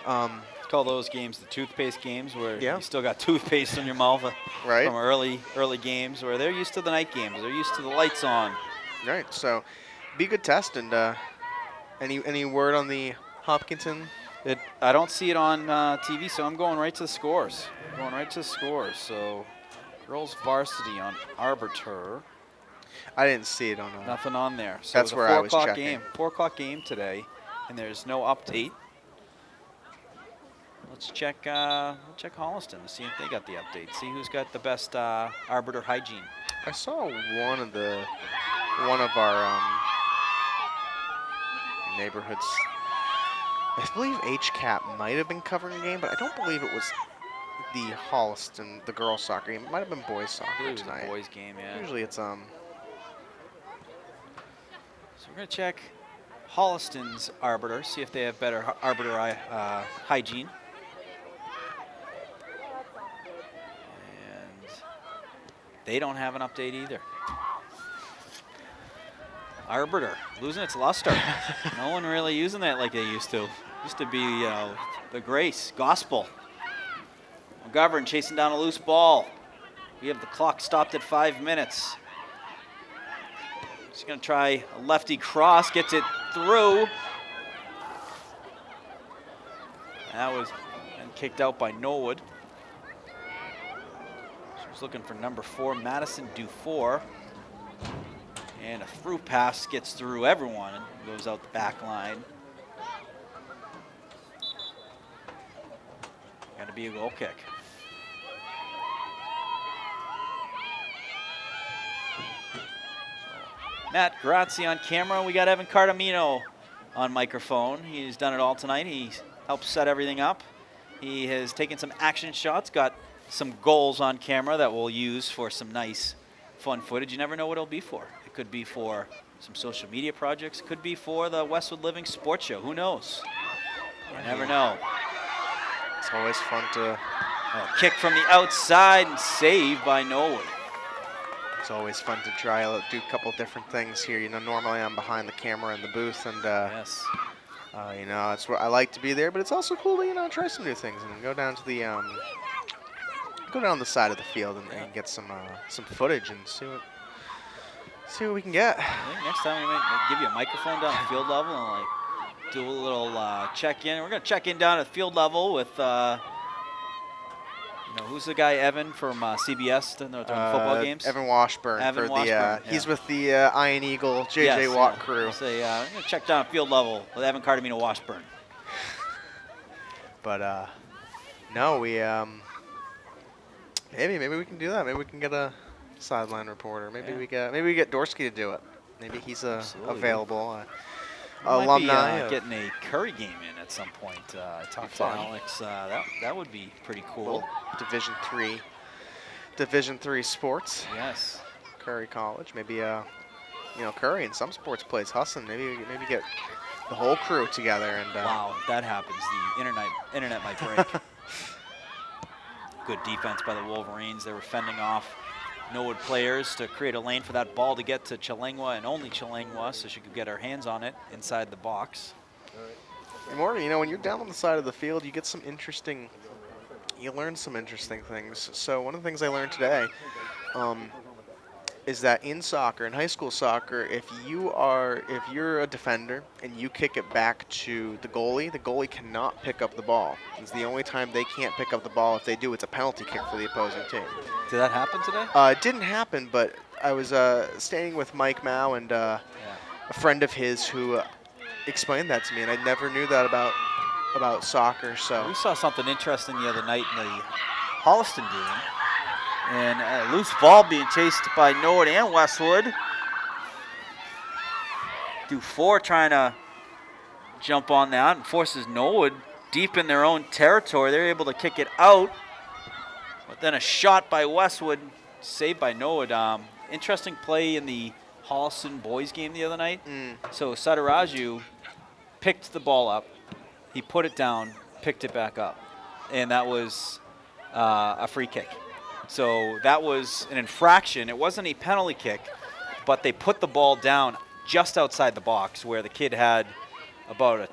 Call those games the toothpaste games, where Yeah. you still got toothpaste in your mouth Right. from early games, where they're used to the night games. They're used to the lights on. right. So be a good test. And any word on the Hopkinton? I don't see it on TV, so I'm going right to the scores. So girls varsity on Arbiter. I didn't see it on. Nothing on there. So That's it was a where 4 I was o'clock checking. game. 4 o'clock game today, and there's no update. Let's check Holliston to see if they got the update. See who's got the best Arbiter hygiene. I saw one of our neighborhoods. I believe HCAP might have been covering a game, but I don't believe it was the Holliston, the girls soccer game. It might have been boys I soccer believe it was tonight. a boys game, yeah. Usually it's So we're gonna check Holliston's Arbiter, see if they have better Arbiter hygiene. And they don't have an update either. Arbiter losing its luster. No one really using that like they used to. Used to be, you know, the grace, gospel. McGovern chasing down a loose ball. We have the clock stopped at 5 minutes. He's going to try a lefty cross, gets it through. That was kicked out by Norwood. She's looking for number 4, Madison Dufour. And a through pass gets through everyone and goes out the back line. Got to be a goal kick. Matt Grazzi on camera. We got Evan Cardamino on microphone. He's done it all tonight. He helped set everything up. He has taken some action shots, got some goals on camera that we'll use for some nice, fun footage. You never know what it'll be for. It could be for some social media projects. Could be for the Westwood Living Sports Show. Who knows? You never know. It's always fun to. Kick from the outside and saved by Norwood. It's always fun to try out, do a couple different things here. You know, normally I'm behind the camera in the booth, and Yes. you know, it's where I like to be there. But it's also cool to try some new things and go down to the go down the side of the field and get some footage and see what we can get. I think next time we might give you a microphone down at field level and like do a little check-in. We're gonna check in down at field level with who's the guy, Evan from CBS during the football games? Evan Washburn. Evan for Washburn, He's with the Iron Eagle JJ Watt crew. Say, I'm gonna check down at field level with Evan Cardamino Washburn. But no, we maybe we can do that. Maybe we can get a sideline reporter. Maybe we get Dorsky to do it. Maybe he's available. Alumni. Might be getting a Curry game in at some point. I talked to Alex. That would be pretty cool. Division three sports. Yes. Curry College. Maybe Curry in some sports plays Husson. Maybe get the whole crew together and. Wow, if that happens, the internet might break. Good defense by the Wolverines. They were fending off Norwood players to create a lane for that ball to get to Chilangwa and only Chilangwa, so she could get her hands on it inside the box. Morgan, when you're down on the side of the field, you learn some interesting things. So one of the things I learned today is that in soccer, in high school soccer, if you're a defender and you kick it back to the goalie cannot pick up the ball. It's the only time they can't pick up the ball. If they do, it's a penalty kick for the opposing team. Did that happen today? It didn't happen, but I was staying with Mike Mao and a friend of his who explained that to me, and I never knew that about soccer. So we saw something interesting the other night in the Holliston game. And a loose ball being chased by Norwood and Westwood. Dufour trying to jump on that and forces Norwood deep in their own territory. They're able to kick it out. But then a shot by Westwood, saved by Norwood. Interesting play in the Holliston boys game the other night. So Sadaraju picked the ball up. He put it down, picked it back up. And that was a free kick. So that was an infraction. It wasn't a penalty kick, but they put the ball down just outside the box where the kid had about a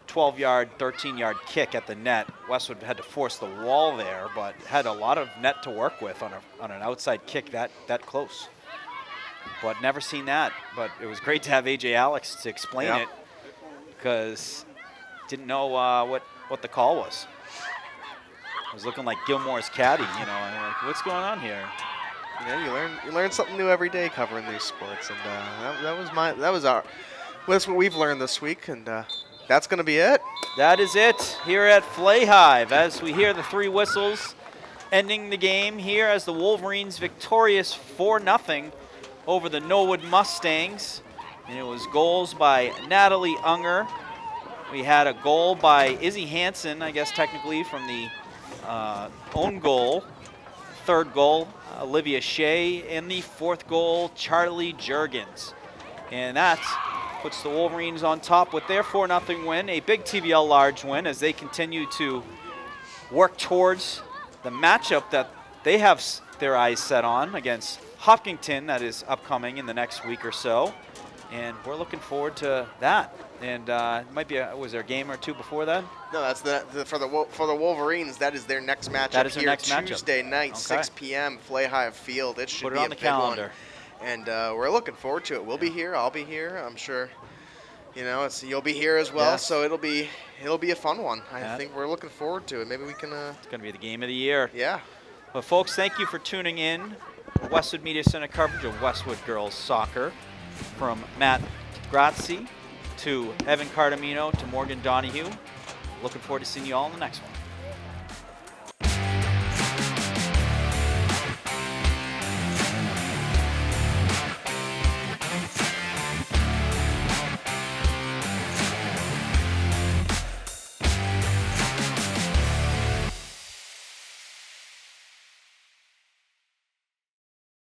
12-yard, 13-yard kick at the net. Westwood had to force the wall there, but had a lot of net to work with on an outside kick that close. But never seen that. But it was great to have AJ Alex to explain it, because didn't know what the call was. It was looking like Gilmore's caddy, and like, what's going on here? You learn something new every day covering these sports, and that's what we've learned this week, and that's going to be it. That is it here at Flay Hive as we hear the three whistles ending the game here as the Wolverines victorious 4-0 over the Norwood Mustangs. And it was goals by Natalie Unger. We had a goal by Izzy Hansen, I guess technically from the own goal. Third goal, Olivia Shea. And the fourth goal, Charlie Juergens. And that puts the Wolverines on top with their 4-0 win, a big TVL large win as they continue to work towards the matchup that they have their eyes set on against Hopkinton that is upcoming in the next week or so. And we're looking forward to that. And it might be was there a game or two before that? No, that's for the Wolverines. That is their next matchup. That is their next matchup. Tuesday night, 6 p.m. Flay Hive Field. It should Put it be on a the big calendar. one. And we're looking forward to it. We'll be here. I'll be here. I'm sure. You'll be here as well. Yes. So it'll be a fun one. I think we're looking forward to it. Maybe we can. It's going to be the game of the year. Yeah. But folks, thank you for tuning in. Westwood Media Center coverage of Westwood Girls Soccer, from Matt Grazzi to Evan Cardamino to Morgan Donahue. Looking forward to seeing you all in the next one.